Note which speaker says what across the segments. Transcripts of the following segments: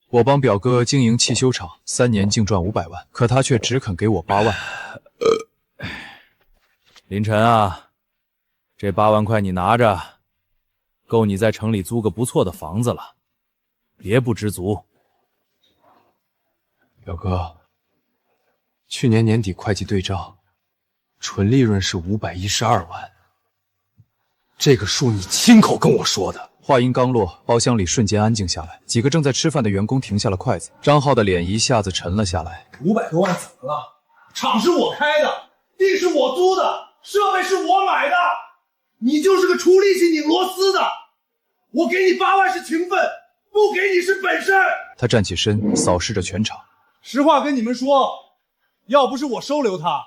Speaker 1: 我帮表哥经营汽修厂，3年净赚500万，可他却只肯给我8万。
Speaker 2: 林晨啊，这8万块你拿着，够你在城里租个不错的房子了，别不知足。
Speaker 1: 表哥，去年年底会计对账，纯利润是512万，这个数你亲口跟我说的。话音刚落，包厢里瞬间安静下来，几个正在吃饭的员工停下了筷子，张浩的脸一下子沉了下来。
Speaker 3: 500多万怎么了？厂是我开的，地是我租的，设备是我买的，你就是个出力气拧螺丝的。我给你8万是情分，不给你是本事。
Speaker 1: 他站起身，扫视着全场。
Speaker 3: 实话跟你们说，要不是我收留他，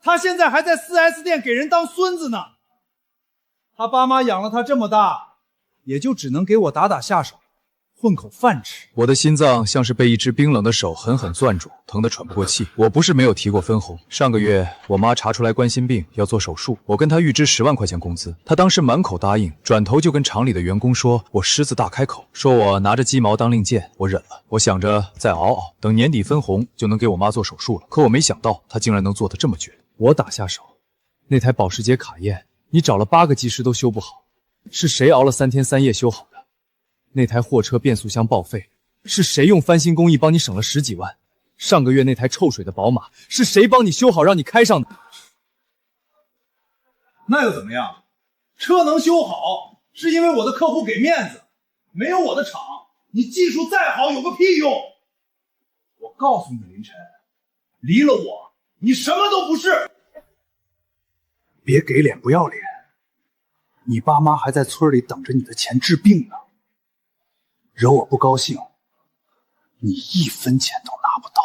Speaker 3: 他现在还在 4S 店给人当孙子呢。他爸妈养了他这么大，也就只能给我打打下手，混口饭吃。
Speaker 1: 我的心脏像是被一只冰冷的手狠狠攥住，疼得喘不过气。我不是没有提过分红，上个月我妈查出来冠心病要做手术，我跟她预支10万块钱工资，她当时满口答应，转头就跟厂里的员工说我狮子大开口，说我拿着鸡毛当令箭，我忍了。我想着再熬熬，等年底分红就能给我妈做手术了，可我没想到她竟然能做得这么绝。我打下手，那台保时捷卡宴你找了8个技师都修不好，是谁熬了3天3夜修好的？那台货车变速箱报废，是谁用翻新工艺帮你省了10几万？上个月那台臭水的宝马，是谁帮你修好让你开上的？
Speaker 3: 那又怎么样？车能修好，是因为我的客户给面子，没有我的厂，你技术再好有个屁用！我告诉你，林晨，离了我，你什么都不是。别给脸不要脸，你爸妈还在村里等着你的钱治病呢。惹我不高兴，你1分钱都拿不到。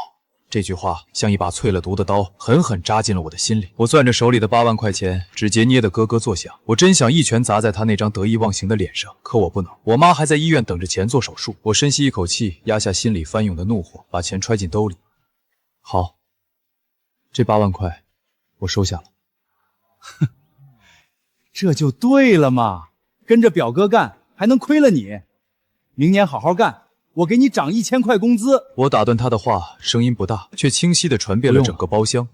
Speaker 1: 这句话像一把淬了毒的刀，狠狠扎进了我的心里。我攥着手里的8万块钱，指节捏得咯咯作响。我真想一拳砸在他那张得意忘形的脸上，可我不能。我妈还在医院等着钱做手术。我深吸一口气，压下心里翻涌的怒火，把钱揣进兜里。好，这8万块我收下了。
Speaker 3: 哼，这就对了嘛，跟着表哥干还能亏了你？明年好好干，我给你涨1000块工资。
Speaker 1: 我打断他的话，声音不大，却清晰地传遍了整个包厢。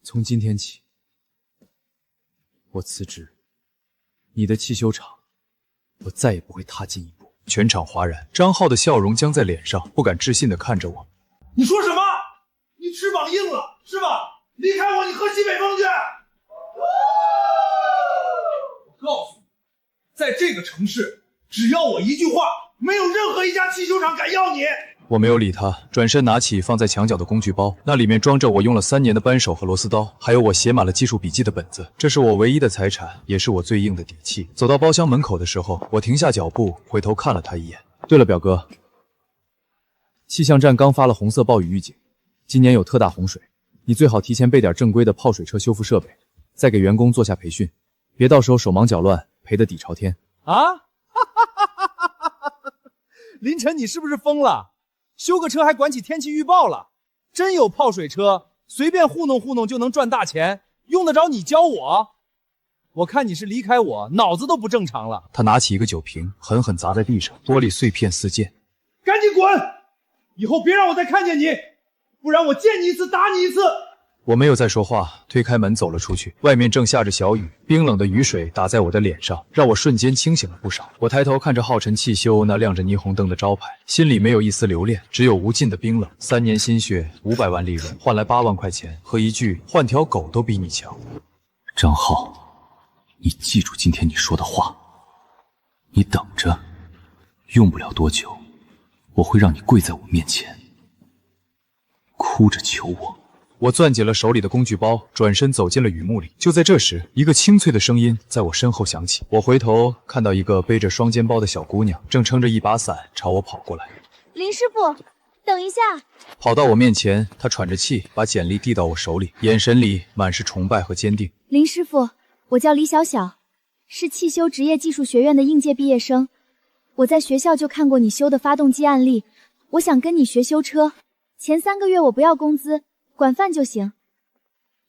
Speaker 1: 从今天起，我辞职，你的汽修厂，我再也不会踏进一步。全场哗然，张浩的笑容僵在脸上，不敢置信地看着我。
Speaker 3: 你说什么？你翅膀硬了是吧？离开我，你喝西北风去！我告诉你，在这个城市，只要我一句话，没有任何一家汽修厂敢要你。
Speaker 1: 我没有理他，转身拿起放在墙角的工具包，那里面装着我用了3年的扳手和螺丝刀，还有我写满了技术笔记的本子。这是我唯一的财产，也是我最硬的底气。走到包厢门口的时候，我停下脚步，回头看了他一眼。对了，表哥，气象站刚发了红色暴雨预警，今年有特大洪水，你最好提前备点正规的泡水车修复设备，再给员工做下培训，别到时候手忙脚乱，赔得底朝天。
Speaker 3: 啊！林晨，你是不是疯了？修个车还管起天气预报了？真有泡水车，随便糊弄糊弄就能赚大钱，用得着你教我？我看你是离开我，脑子都不正常了。
Speaker 1: 他拿起一个酒瓶，狠狠砸在地上，玻璃碎片四溅。
Speaker 3: 赶紧滚！以后别让我再看见你，不然我见你一次打你一次。
Speaker 1: 我没有再说话，推开门走了出去。外面正下着小雨，冰冷的雨水打在我的脸上，让我瞬间清醒了不少。我抬头看着浩辰汽修那亮着霓虹灯的招牌，心里没有一丝留恋，只有无尽的冰冷。3年心血，500万利润，换来8万块钱和一句换条狗都比你强。
Speaker 4: 张浩，你记住今天你说的话，你等着，用不了多久，我会让你跪在我面前，哭着求我。
Speaker 1: 我攥紧了手里的工具包，转身走进了雨幕里。就在这时，一个清脆的声音在我身后响起。我回头看到一个背着双肩包的小姑娘，正撑着一把伞朝我跑过来。
Speaker 5: 林师傅，等一下！
Speaker 1: 跑到我面前，她喘着气，把简历递到我手里，眼神里满是崇拜和坚定。
Speaker 5: 林师傅，我叫李小小，是汽修职业技术学院的应届毕业生。我在学校就看过你修的发动机案例，我想跟你学修车。前3个月我不要工资，管饭就行。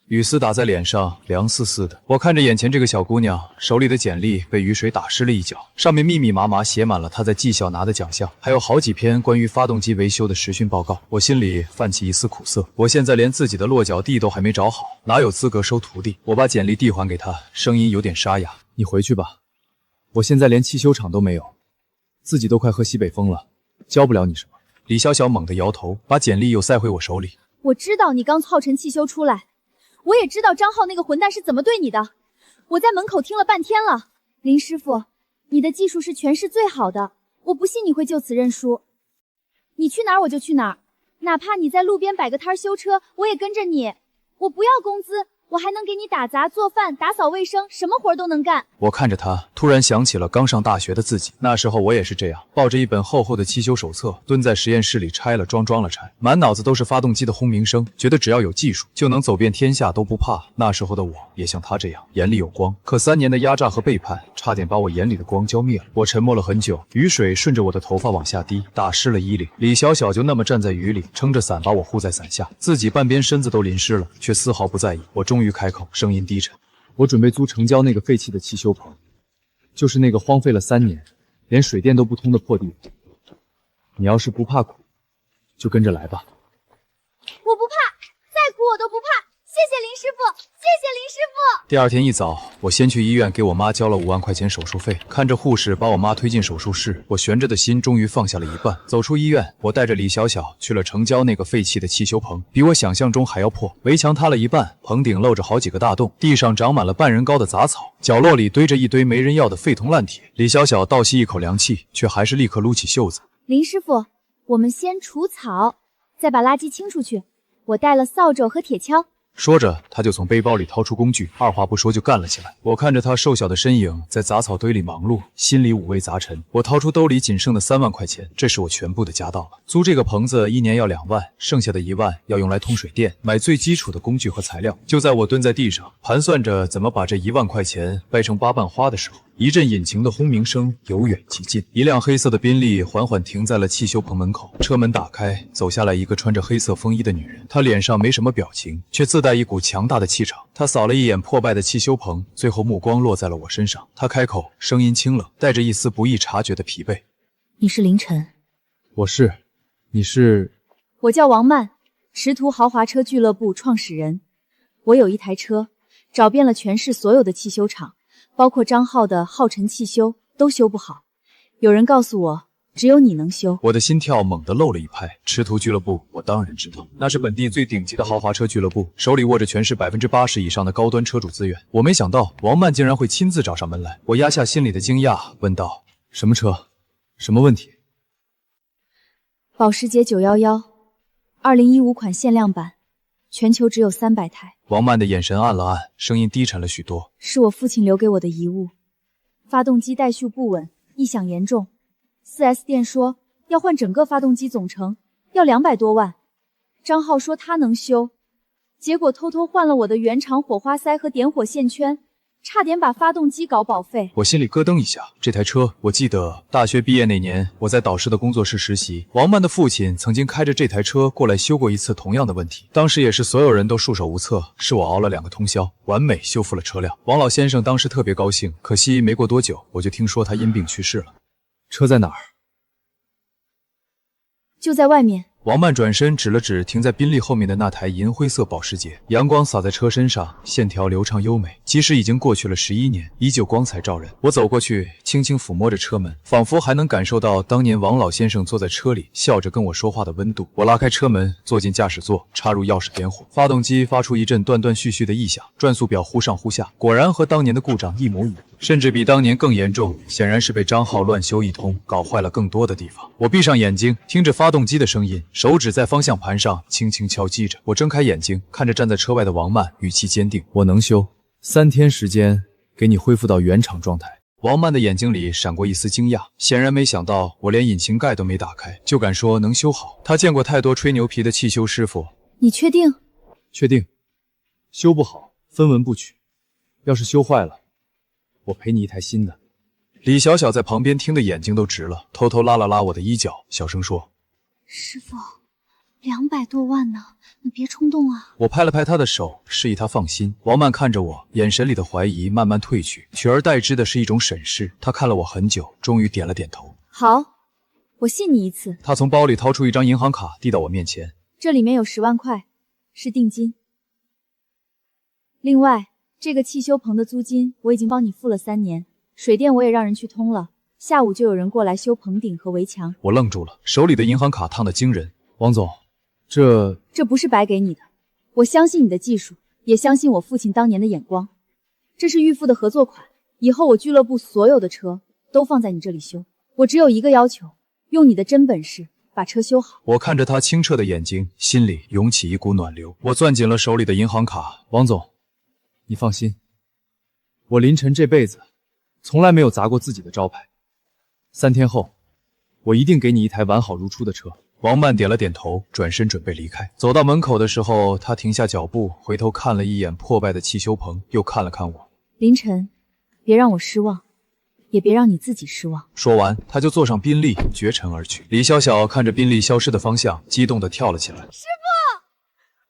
Speaker 1: 雨丝打在脸上，凉丝丝的。我看着眼前这个小姑娘，手里的简历被雨水打湿了一角，上面密密麻麻写满了她在技校拿的奖项，还有好几篇关于发动机维修的实训报告。我心里泛起一丝苦涩，我现在连自己的落脚地都还没找好，哪有资格收徒弟？我把简历递还给她，声音有点沙哑：“
Speaker 2: 你回去吧，我现在连汽修厂都没有，自己都快喝西北风了，教不了你什么。”
Speaker 1: 李小小猛地摇头，把简历又塞回我手里。
Speaker 5: 我知道你刚浩辰汽修出来，我也知道张浩那个混蛋是怎么对你的。我在门口听了半天了。林师傅，你的技术是全市最好的，我不信你会就此认输。你去哪儿我就去哪儿，哪怕你在路边摆个摊修车，我也跟着你。我不要工资，我还能给你打杂、做饭、打扫卫生，什么活都能干。
Speaker 1: 我看着他，突然想起了刚上大学的自己。那时候我也是这样，抱着一本厚厚的汽修手册，蹲在实验室里拆了装，装了拆，满脑子都是发动机的轰鸣声，觉得只要有技术就能走遍天下都不怕。那时候的我也像他这样，眼里有光。可3年的压榨和背叛，差点把我眼里的光浇灭了。我沉默了很久，雨水顺着我的头发往下滴，打湿了衣领。李小小就那么站在雨里，撑着伞把我护在伞下，自己半边身子都淋湿了，却丝毫不在意。我终于开口，声音低沉：“
Speaker 2: 我准备租城郊那个废弃的汽修棚，就是那个荒废了3年，连水电都不通的破地方。你要是不怕苦，就跟着来吧。”
Speaker 5: 我不怕，再苦我都不怕。谢谢林师傅，谢谢林师傅。
Speaker 1: 第二天一早，我先去医院给我妈交了5万块钱手术费。看着护士把我妈推进手术室，我悬着的心终于放下了一半。走出医院，我带着李小小去了城郊那个废弃的汽修棚，比我想象中还要破。围墙塌了一半，棚顶露着好几个大洞，地上长满了半人高的杂草，角落里堆着一堆没人要的废铜烂铁。李小小倒吸一口凉气，却还是立刻撸起袖子：“
Speaker 5: 林师傅，我们先除草，再把垃圾清出去。我带了扫帚和铁锹。”
Speaker 1: 说着，他就从背包里掏出工具，二话不说就干了起来。我看着他瘦小的身影在杂草堆里忙碌，心里五味杂陈。我掏出兜里仅剩的3万块钱，这是我全部的家当了。租这个棚子1年要2万，剩下的1万要用来通水电，买最基础的工具和材料。就在我蹲在地上盘算着怎么把这1万块钱掰成8瓣花的时候，一阵引擎的轰鸣声由远及近，一辆黑色的宾利缓缓停在了汽修棚门口。车门打开，走下来一个穿着黑色风衣的女人，她脸上没什么表情，却自带一股强大的气场。她扫了一眼破败的汽修棚，最后目光落在了我身上。她开口，声音清冷，带着一丝不易察觉的疲惫：“
Speaker 5: 你是凌晨？”“
Speaker 2: 我是。你是？”“
Speaker 5: 我叫王曼，驰途豪华车俱乐部创始人。我有一台车，找遍了全市所有的汽修厂，包括张浩的浩辰汽修，都修不好。有人告诉我，只有你能修。”
Speaker 1: 我的心跳猛地漏了一拍。驰途俱乐部，我当然知道，那是本地最顶级的豪华车俱乐部，手里握着全市80%以上的高端车主资源。我没想到王曼竟然会亲自找上门来，我压下心里的惊讶，问道：“
Speaker 2: 什么车？什么问题？”“
Speaker 5: 保时捷911，2015款限量版，全球只有300台。”
Speaker 1: 王曼的眼神暗了暗，声音低沉了许多：“
Speaker 5: 是我父亲留给我的遗物，发动机怠速不稳，异响严重。4S 店说要换整个发动机总成，要200多万。张浩说他能修，结果偷偷换了我的原厂火花塞和点火线圈，差点把发动机搞报废。”
Speaker 1: 我心里咯噔一下，这台车，我记得大学毕业那年，我在导师的工作室实习，王曼的父亲曾经开着这台车过来修过一次同样的问题，当时也是所有人都束手无策，是我熬了2个通宵，完美修复了车辆。王老先生当时特别高兴，可惜没过多久，我就听说他因病去世了。
Speaker 2: 车在哪儿？
Speaker 5: 就在外面。
Speaker 1: 王曼转身指了指停在宾利后面的那台银灰色保时捷，阳光洒在车身上，线条流畅优美。即使已经过去了11年，依旧光彩照人。我走过去，轻轻抚摸着车门，仿佛还能感受到当年王老先生坐在车里笑着跟我说话的温度。我拉开车门，坐进驾驶座，插入钥匙点火，发动机发出一阵断断续续的异响，转速表忽上忽下，果然和当年的故障一模一样，甚至比当年更严重，显然是被张浩乱修一通，搞坏了更多的地方。我闭上眼睛，听着发动机的声音，手指在方向盘上轻轻敲击着。我睁开眼睛，看着站在车外的王曼，语气坚定：“
Speaker 2: 我能修，3天时间给你恢复到原厂状态。”
Speaker 1: 王曼的眼睛里闪过一丝惊讶，显然没想到我连引擎盖都没打开，就敢说能修好。他见过太多吹牛皮的汽修师傅。
Speaker 5: 你确定？
Speaker 2: 确定。修不好，分文不取。要是修坏了，我赔你一台新的。
Speaker 1: 李小小在旁边听得眼睛都直了，偷偷拉了拉我的衣角，小声说：“
Speaker 5: 师傅， 200多万呢，你别冲动啊。
Speaker 1: 我拍了拍他的手，示意他放心。王曼看着我，眼神里的怀疑慢慢褪去，取而代之的是一种审视。他看了我很久，终于点了点头。
Speaker 5: 好，我信你一次。
Speaker 1: 他从包里掏出一张银行卡，递到我面前。
Speaker 5: 这里面有10万块，是定金。另外，这个汽修棚的租金我已经帮你付了3年，水电我也让人去通了，下午就有人过来修棚顶和围墙。
Speaker 1: 我愣住了，手里的银行卡烫得惊人。
Speaker 2: 王总，这
Speaker 5: 不是白给你的，我相信你的技术，也相信我父亲当年的眼光。这是预付的合作款，以后我俱乐部所有的车都放在你这里修。我只有一个要求，用你的真本事把车修好。
Speaker 1: 我看着他清澈的眼睛，心里涌起一股暖流。我攥紧了手里的银行卡。
Speaker 2: 王总，你放心，我林晨这辈子从来没有砸过自己的招牌。3天后，我一定给你一台完好如初的车。
Speaker 1: 王曼点了点头，转身准备离开。走到门口的时候，他停下脚步，回头看了一眼破败的汽修棚，又看了看我。
Speaker 5: 林晨，别让我失望，也别让你自己失望。
Speaker 1: 说完，他就坐上宾利，绝尘而去。李小小看着宾利消失的方向，激动地跳了起来。
Speaker 5: 师傅，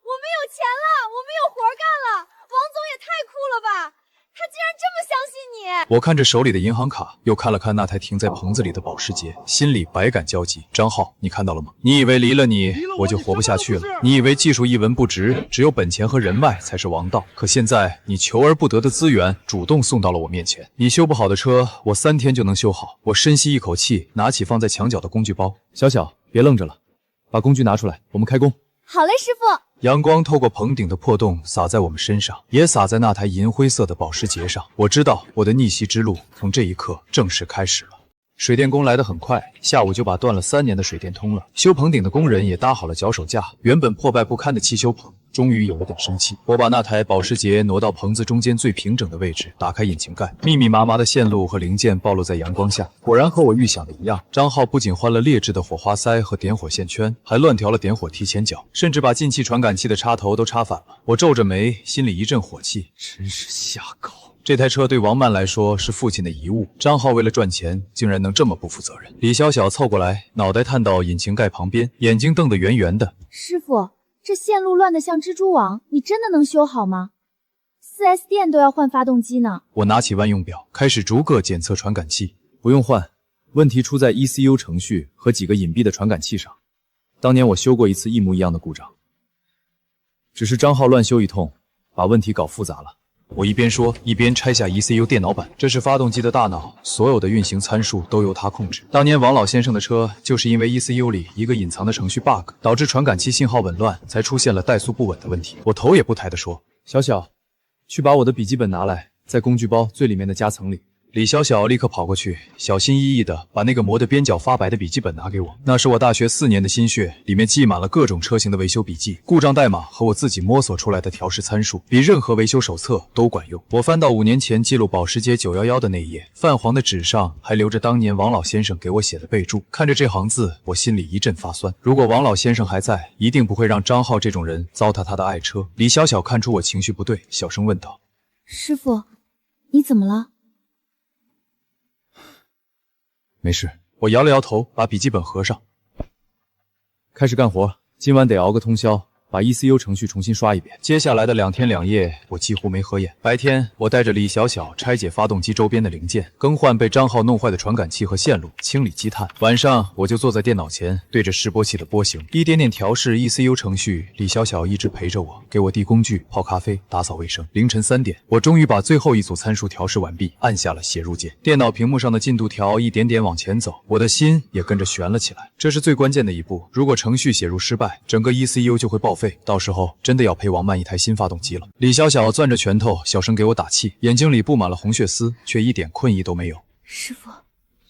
Speaker 5: 我们有钱了，我们有活干了！王总也太酷了吧！他竟然这么相信你！
Speaker 1: 我看着手里的银行卡，又看了看那台停在棚子里的保时捷，心里百感交集。张浩，你看到了吗？你以为离了你我就活不下去了？你以为技术一文不值，只有本钱和人脉才是王道？可现在你求而不得的资源主动送到了我面前。你修不好的车，我3天就能修好。我深吸一口气，拿起放在墙角的工具包。
Speaker 2: 小小，别愣着了，把工具拿出来，我们开工。
Speaker 5: 好嘞，师傅。
Speaker 1: 阳光透过棚顶的破洞洒在我们身上，也洒在那台银灰色的保时捷上。我知道我的逆袭之路从这一刻正式开始了。水电工来得很快，下午就把断了3年的水电通了。修棚顶的工人也搭好了脚手架，原本破败不堪的汽修棚终于有了点生气。我把那台保时捷挪到棚子中间最平整的位置，打开引擎盖，密密麻麻的线路和零件暴露在阳光下。果然和我预想的一样，张浩不仅换了劣质的火花塞和点火线圈，还乱调了点火提前角，甚至把进气传感器的插头都插反了。我皱着眉，心里一阵火气，
Speaker 2: 真是瞎搞。
Speaker 1: 这台车对王曼来说是父亲的遗物，张浩为了赚钱竟然能这么不负责任。李小小凑过来，脑袋探到引擎盖旁边，眼睛瞪得圆圆的。
Speaker 5: 师傅，这线路乱得像蜘蛛网，你真的能修好吗？4S 店都要换发动机呢。
Speaker 1: 我拿起万用表，开始逐个检测传感器。
Speaker 2: 不用换，问题出在 ECU 程序和几个隐蔽的传感器上。当年我修过一次一模一样的故障，只是张浩乱修一通，把问题搞复杂了。
Speaker 1: 我一边说，一边拆下 ECU 电脑板，这是发动机的大脑，所有的运行参数都由它控制。当年王老先生的车就是因为 ECU 里一个隐藏的程序 bug， 导致传感器信号紊乱，才出现了怠速不稳的问题。我头也不抬地说：“
Speaker 2: 小小，去把我的笔记本拿来，在工具包最里面的夹层里。”
Speaker 1: 李小小立刻跑过去，小心翼翼地把那个磨得边角发白的笔记本拿给我。那是我大学4年的心血，里面记满了各种车型的维修笔记、故障代码和我自己摸索出来的调试参数，比任何维修手册都管用。我翻到5年前记录保时捷911的那一页，泛黄的纸上还留着当年王老先生给我写的备注。看着这行字，我心里一阵发酸。如果王老先生还在，一定不会让张浩这种人糟蹋他的爱车。李小小看出我情绪不对，小声问道：“
Speaker 5: 师傅，你怎么了？”
Speaker 2: 没事，
Speaker 1: 我摇了摇头，把笔记本合上，
Speaker 2: 开始干活。今晚得熬个通宵，把 ECU 程序重新刷一遍。
Speaker 1: 接下来的2天2夜，我几乎没合眼。白天，我带着李小小拆解发动机周边的零件，更换被张浩弄坏的传感器和线路，清理积碳。晚上，我就坐在电脑前，对着示波器的波形，一点点调试 ECU 程序。李小小一直陪着我，给我递工具、泡咖啡、打扫卫生。凌晨3点，我终于把最后一组参数调试完毕，按下了写入键。电脑屏幕上的进度条一点点往前走，我的心也跟着悬了起来。这是最关键的一步，如果程序写入失败，整个 ECU 就会报废。到时候真的要赔王曼一台新发动机了。李小小攥着拳头，小声给我打气，眼睛里布满了红血丝，却一点困意都没有。
Speaker 5: 师傅，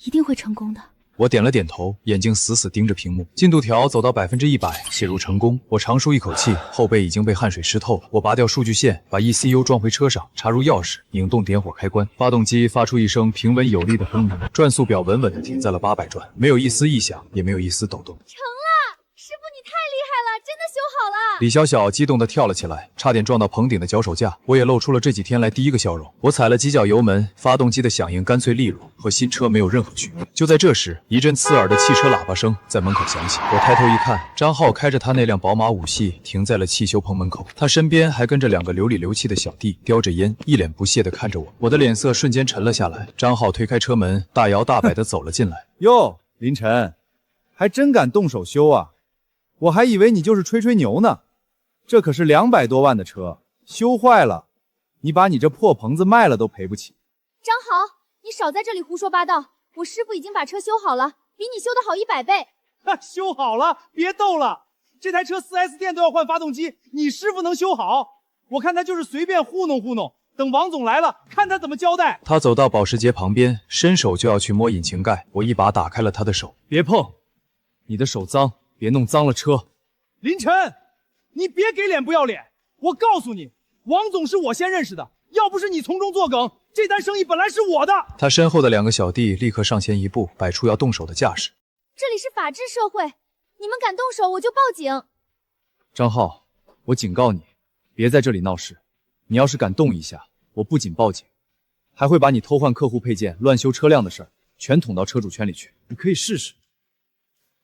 Speaker 5: 一定会成功的。
Speaker 1: 我点了点头，眼睛死死盯着屏幕。进度条走到100%，写入成功。我长舒一口气，后背已经被汗水湿透了。我拔掉数据线，把 ECU 装回车上，插入钥匙，拧动点火开关。发动机发出一声平稳有力的轰鸣，转速表稳稳地停在了800转，没有一丝异响，也没有一丝抖动。
Speaker 5: 成了！师傅你太厉害了，真的修好了。
Speaker 1: 李小小激动地跳了起来，差点撞到棚顶的脚手架。我也露出了这几天来第一个笑容。我踩了几脚油门，发动机的响应干脆利落，和新车没有任何区别。就在这时，一阵刺耳的汽车喇叭声在门口响起。我抬头一看，张浩开着他那辆宝马5系停在了汽修棚门口，他身边还跟着2个流里流气的小弟，叼着烟，一脸不屑地看着我。我的脸色瞬间沉了下来。张浩推开车门，大摇大摆地走了进来。
Speaker 2: 哟，林晨，还真敢动手修啊！我还以为你就是吹吹牛呢。这可是200多万的车，修坏了，你把你这破棚子卖了都赔不起。
Speaker 5: 张豪，你少在这里胡说八道！我师傅已经把车修好了，比你修的好100倍。
Speaker 3: 修好了，别逗了。这台车 4S 店都要换发动机，你师傅能修好？我看他就是随便糊弄糊弄。等王总来了，看他怎么交代。
Speaker 1: 他走到保时捷旁边，伸手就要去摸引擎盖，我一把打开了他的手。
Speaker 2: 别碰，你的手脏，别弄脏了车。
Speaker 3: 林晨，你别给脸不要脸！我告诉你，王总是我先认识的，要不是你从中作梗，这单生意本来是我的。
Speaker 1: 他身后的2个小弟立刻上前一步，摆出要动手的架势。
Speaker 5: 这里是法治社会，你们敢动手我就报警。
Speaker 2: 张浩，我警告你，别在这里闹事。你要是敢动一下，我不仅报警，还会把你偷换客户配件、乱修车辆的事儿全捅到车主圈里去。
Speaker 3: 你可以试试。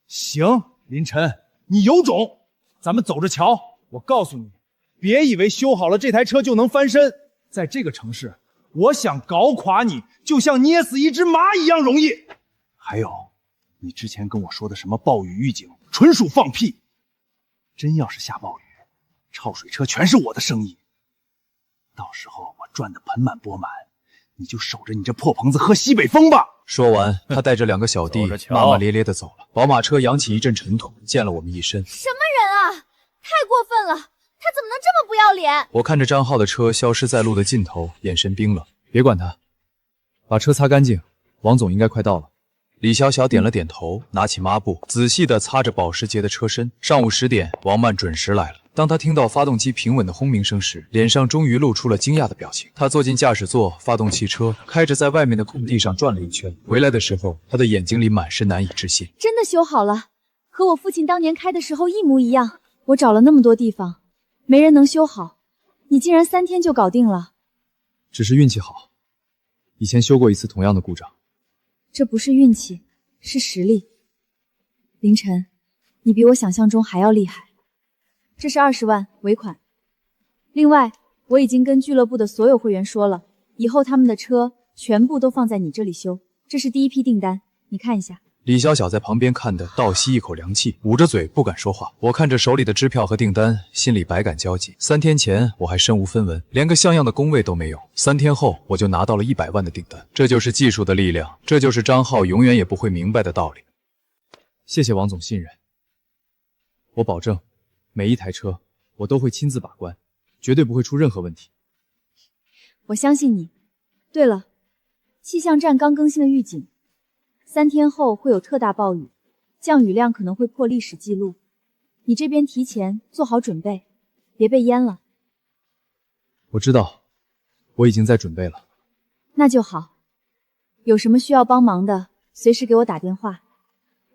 Speaker 3: 行，林晨，你有种，咱们走着瞧。我告诉你，别以为修好了这台车就能翻身。在这个城市，我想搞垮你，就像捏死一只蚂蚁一样容易。还有，你之前跟我说的什么暴雨预警，纯属放屁。真要是下暴雨，超水车全是我的生意。到时候我赚得盆满钵满，你就守着你这破棚子喝西北风吧。
Speaker 1: 说完，他带着2个小弟骂骂咧咧地走了。宝马车扬起一阵尘土，溅了我们一身。
Speaker 5: 什么人啊，太过分了！他怎么能这么不要脸？
Speaker 1: 我看着张浩的车消失在路的尽头，眼神冰冷。
Speaker 2: 别管他，把车擦干净，王总应该快到了。
Speaker 1: 李小小点了点头，拿起抹布仔细地擦着保时捷的车身。上午10点，王曼准时来了。当他听到发动机平稳的轰鸣声时，脸上终于露出了惊讶的表情。他坐进驾驶座，发动汽车开着在外面的空地上转了一圈。回来的时候，他的眼睛里满是难以置信。
Speaker 5: 真的修好了，和我父亲当年开的时候一模一样。我找了那么多地方，没人能修好，你竟然3天就搞定了。
Speaker 2: 只是运气好，以前修过一次同样的故障。
Speaker 5: 这不是运气，是实力。凌晨，你比我想象中还要厉害。这是20万尾款。另外，我已经跟俱乐部的所有会员说了，以后他们的车全部都放在你这里修。这是第一批订单，你看一下。
Speaker 1: 李小小在旁边看得倒吸一口凉气，捂着嘴不敢说话。我看着手里的支票和订单，心里百感交集。3天前我还身无分文，连个像样的工位都没有。3天后我就拿到了100万的订单。这就是技术的力量，这就是张浩永远也不会明白的道理。
Speaker 2: 谢谢王总信任，我保证每一台车我都会亲自把关，绝对不会出任何问题。
Speaker 5: 我相信你。对了，气象站刚更新了预警，3天后会有特大暴雨，降雨量可能会破历史记录。你这边提前做好准备，别被淹了。
Speaker 2: 我知道，我已经在准备了。
Speaker 5: 那就好，有什么需要帮忙的，随时给我打电话。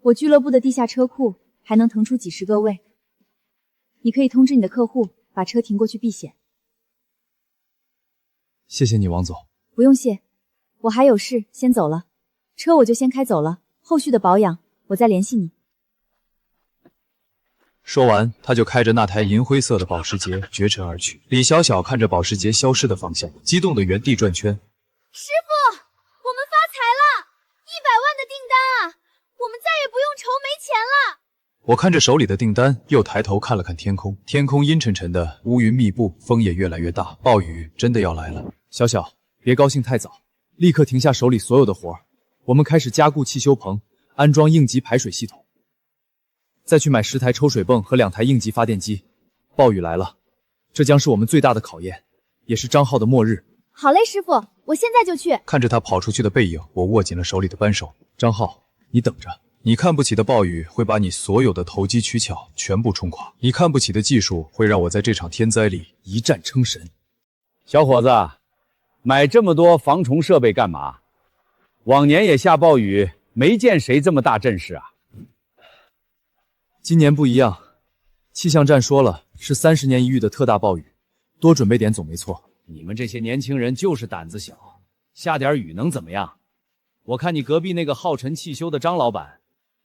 Speaker 5: 我俱乐部的地下车库还能腾出几10个位，你可以通知你的客户，把车停过去避险。
Speaker 2: 谢谢你，王总。
Speaker 5: 不用谢，我还有事，先走了。车我就先开走了，后续的保养我再联系你。
Speaker 1: 说完，他就开着那台银灰色的保时捷绝尘而去。李小小看着保时捷消失的方向，激动的原地转圈。
Speaker 5: 师傅，我们发财了！100万的订单啊！我们再也不用愁没钱了。
Speaker 1: 我看着手里的订单，又抬头看了看天空，天空阴沉沉的，乌云密布，风也越来越大，暴雨真的要来了。
Speaker 2: 小小，别高兴太早，立刻停下手里所有的活儿，我们开始加固汽修棚，安装应急排水系统，再去买10台抽水泵和2台应急发电机。暴雨来了，这将是我们最大的考验，也是张浩的末日。
Speaker 5: 好嘞，师傅，我现在就去。
Speaker 1: 看着他跑出去的背影，我握紧了手里的扳手。张浩，你等着，你看不起的暴雨会把你所有的投机取巧全部冲垮，你看不起的技术会让我在这场天灾里一战称神。
Speaker 6: 小伙子，买这么多防虫设备干嘛？往年也下暴雨，没见谁这么大阵势啊。
Speaker 2: 今年不一样，气象站说了，是30年一遇的特大暴雨，多准备点总没错。
Speaker 6: 你们这些年轻人就是胆子小，下点雨能怎么样？我看你隔壁那个浩辰汽修的张老板，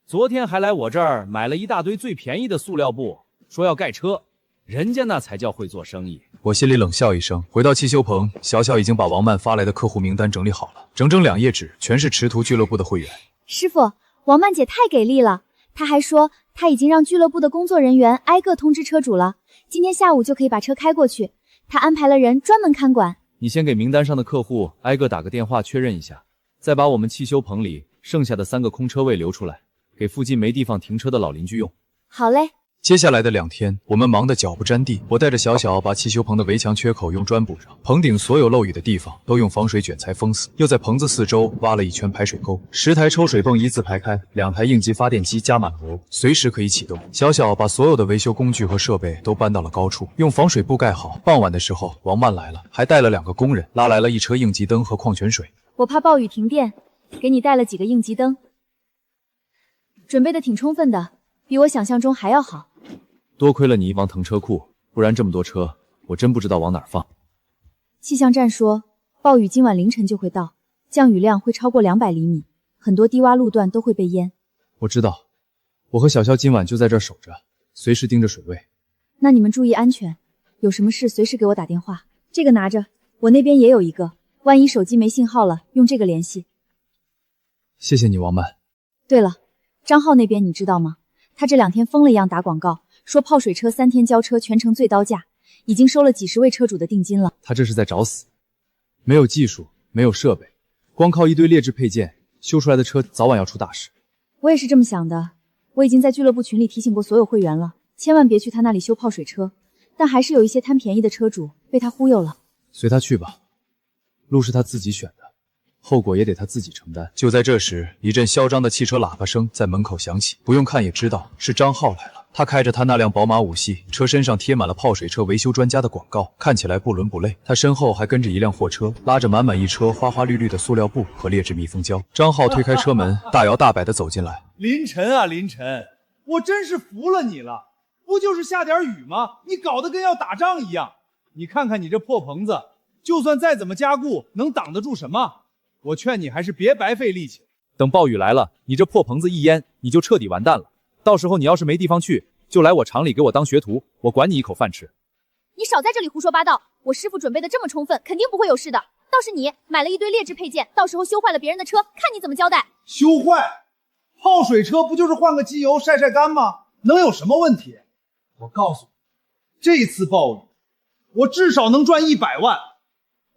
Speaker 6: 昨天还来我这儿买了一大堆最便宜的塑料布，说要盖车，人家那才叫会做生意。
Speaker 1: 我心里冷笑一声，回到汽修棚，小小已经把王曼发来的客户名单整理好了，整整2页纸，全是池途俱乐部的会员。
Speaker 5: 师傅，王曼姐太给力了，她还说她已经让俱乐部的工作人员挨个通知车主了，今天下午就可以把车开过去。她安排了人专门看管。
Speaker 2: 你先给名单上的客户挨个打个电话确认一下，再把我们汽修棚里剩下的3个空车位留出来，给附近没地方停车的老邻居用。
Speaker 5: 好嘞。
Speaker 1: 接下来的2天，我们忙得脚不沾地。我带着小小把汽修棚的围墙缺口用砖补上，棚顶所有漏雨的地方都用防水卷材封死，又在棚子四周挖了一圈排水沟，10台抽水泵依次排开，2台应急发电机加满了油，随时可以启动。小小把所有的维修工具和设备都搬到了高处，用防水布盖好。傍晚的时候，王曼来了，还带了2个工人，拉来了一车应急灯和矿泉水。
Speaker 5: 我怕暴雨停电，给你带了几个应急灯，准备的挺充分的，比我想象中还要好。
Speaker 2: 多亏了你往腾车库，不然这么多车，我真不知道往哪儿放。
Speaker 5: 气象站说，暴雨今晚凌晨就会到，降雨量会超过200厘米，很多低洼路段都会被淹。
Speaker 2: 我知道，我和小肖今晚就在这儿守着，随时盯着水位。
Speaker 5: 那你们注意安全，有什么事随时给我打电话。这个拿着，我那边也有一个，万一手机没信号了，用这个联系。
Speaker 2: 谢谢你，王曼。
Speaker 5: 对了，张浩那边你知道吗？他这2天疯了一样打广告，说泡水车3天交车全程最高价，已经收了几10位车主的定金了。
Speaker 2: 他这是在找死，没有技术，没有设备，光靠一堆劣质配件修出来的车，早晚要出大事。
Speaker 5: 我也是这么想的，我已经在俱乐部群里提醒过所有会员了，千万别去他那里修泡水车。但还是有一些贪便宜的车主被他忽悠了。
Speaker 2: 随他去吧，路是他自己选的，后果也得他自己承担。
Speaker 1: 就在这时，一阵嚣张的汽车喇叭声在门口响起，不用看也知道是张浩来了。他开着他那辆宝马5系，车身上贴满了泡水车维修专家的广告，看起来不伦不类。他身后还跟着一辆货车，拉着满满一车花花绿绿的塑料布和劣质密封胶。张浩推开车门，大摇大摆地走进来。
Speaker 3: 林晨啊，林晨，我真是服了你了！不就是下点雨吗？你搞得跟要打仗一样。你看看你这破棚子，就算再怎么加固，能挡得住什么？我劝你还是别白费力气。
Speaker 2: 等暴雨来了，你这破棚子一淹，你就彻底完蛋了。到时候你要是没地方去，就来我厂里给我当学徒，我管你一口饭吃。
Speaker 5: 你少在这里胡说八道，我师傅准备的这么充分，肯定不会有事的。倒是你买了一堆劣质配件，到时候修坏了别人的车，看你怎么交代。
Speaker 3: 修坏？泡水车不就是换个机油晒晒干吗？能有什么问题？我告诉你，这次暴雨，我至少能赚100万。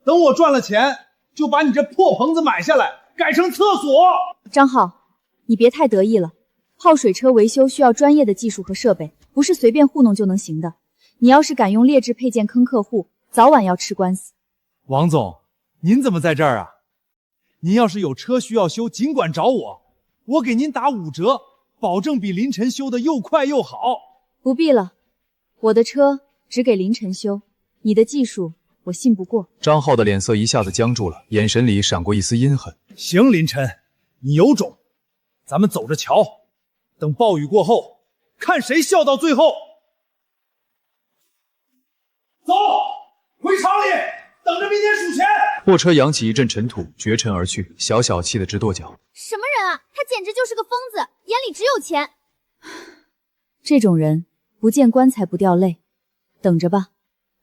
Speaker 3: 等我赚了钱，就把你这破棚子买下来，改成厕所。
Speaker 5: 张浩，你别太得意了。泡水车维修需要专业的技术和设备，不是随便糊弄就能行的。你要是敢用劣质配件坑客户，早晚要吃官司。
Speaker 3: 王总，您怎么在这儿啊？您要是有车需要修，尽管找我，我给您打5折，保证比林晨修的又快又好。
Speaker 5: 不必了，我的车只给林晨修，你的技术我信不过。
Speaker 1: 张浩的脸色一下子僵住了，眼神里闪过一丝阴狠。
Speaker 3: 行，林晨，你有种，咱们走着瞧，等暴雨过后，看谁笑到最后。走，回厂里，等着明天数钱。
Speaker 1: 货车扬起一阵尘土，绝尘而去。小小气得直跺脚。
Speaker 5: 什么人啊？他简直就是个疯子，眼里只有钱。这种人不见棺材不掉泪，等着吧，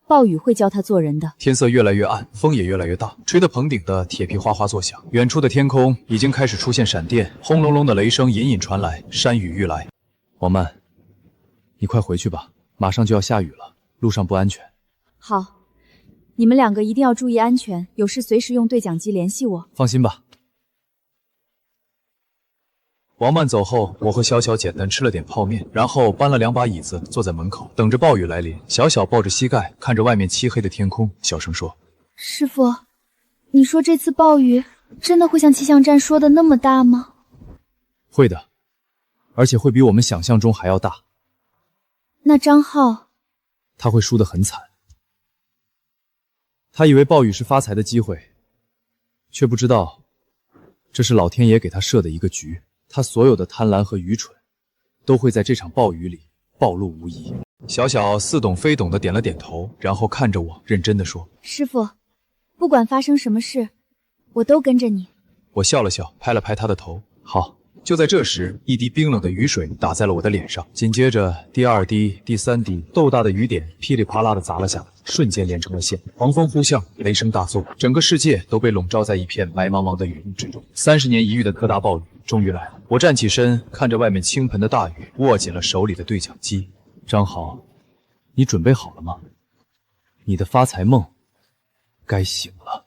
Speaker 5: 暴雨会教他做人的。
Speaker 1: 天色越来越暗，风也越来越大，吹得棚顶的铁皮哗哗作响。远处的天空已经开始出现闪电，轰隆隆的雷声隐隐传来，山雨欲来。
Speaker 2: 王曼，你快回去吧，马上就要下雨了，路上不安全。
Speaker 5: 好，你们2个一定要注意安全，有事随时用对讲机联系我。
Speaker 2: 放心吧。
Speaker 1: 王曼走后，我和小小简单吃了点泡面，然后搬了2把椅子，坐在门口等着暴雨来临。小小抱着膝盖，看着外面漆黑的天空，小声说：“
Speaker 5: 师傅，你说这次暴雨真的会像气象站说的那么大吗？”
Speaker 2: 会的，而且会比我们想象中还要大。
Speaker 5: 那张浩，
Speaker 2: 他会输得很惨。他以为暴雨是发财的机会，却不知道这是老天爷给他设的一个局。他所有的贪婪和愚蠢，都会在这场暴雨里暴露无遗。
Speaker 1: 小小似懂非懂的点了点头，然后看着我，认真的说：“
Speaker 5: 师傅，不管发生什么事，我都跟着你。”
Speaker 1: 我笑了笑，拍了拍他的头。好。就在这时，一滴冰冷的雨水打在了我的脸上，紧接着第2滴、第3滴，豆大的雨点噼里啪啦的砸了下来，瞬间连成了线。狂风呼啸，雷声大作，整个世界都被笼罩在一片白茫茫的雨雾之中。30年一遇的特大暴雨终于来了。我站起身，看着外面倾盆的大雨，握紧了手里的对讲机。
Speaker 2: 张浩，你准备好了吗？你的发财梦该醒了。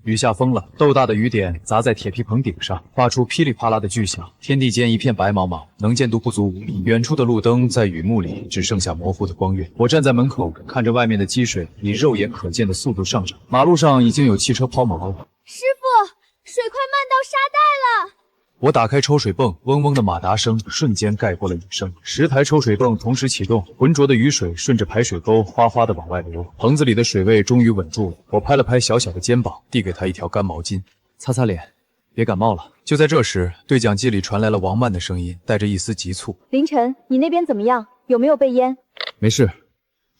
Speaker 1: 雨下疯了，豆大的雨点砸在铁皮棚顶上，发出噼里啪啦的巨响。天地间一片白茫茫，能见度不足5米。远处的路灯在雨幕里只剩下模糊的光晕。我站在门口，看着外面的积水以肉眼可见的速度上涨，马路上已经有汽车抛锚了。
Speaker 5: 师傅，水快漫到沙袋了！
Speaker 1: 我打开抽水泵，嗡嗡的马达声瞬间盖过了雨声。10台抽水泵同时启动，浑浊的雨水顺着排水沟哗哗的往外流。棚子里的水位终于稳住了。我拍了拍小小的肩膀，递给他一条干毛巾，
Speaker 2: 擦擦脸，别感冒了。
Speaker 1: 就在这时，对讲机里传来了王曼的声音，带着一丝急促：“
Speaker 5: 凌晨，你那边怎么样？有没有被淹？”“
Speaker 2: 没事，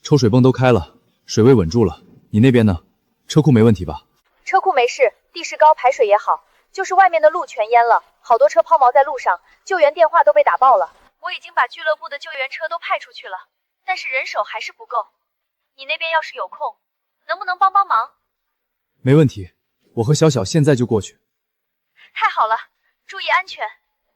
Speaker 2: 抽水泵都开了，水位稳住了。你那边呢？车库没问题吧？”“
Speaker 7: 车库没事，地势高，排水也好，就是外面的路全淹了。好多车抛锚在路上，救援电话都被打爆了。我已经把俱乐部的救援车都派出去了，但是人手还是不够。你那边要是有空，能不能帮帮忙？”“
Speaker 2: 没问题，我和小小现在就过去。”“
Speaker 7: 太好了，注意安全，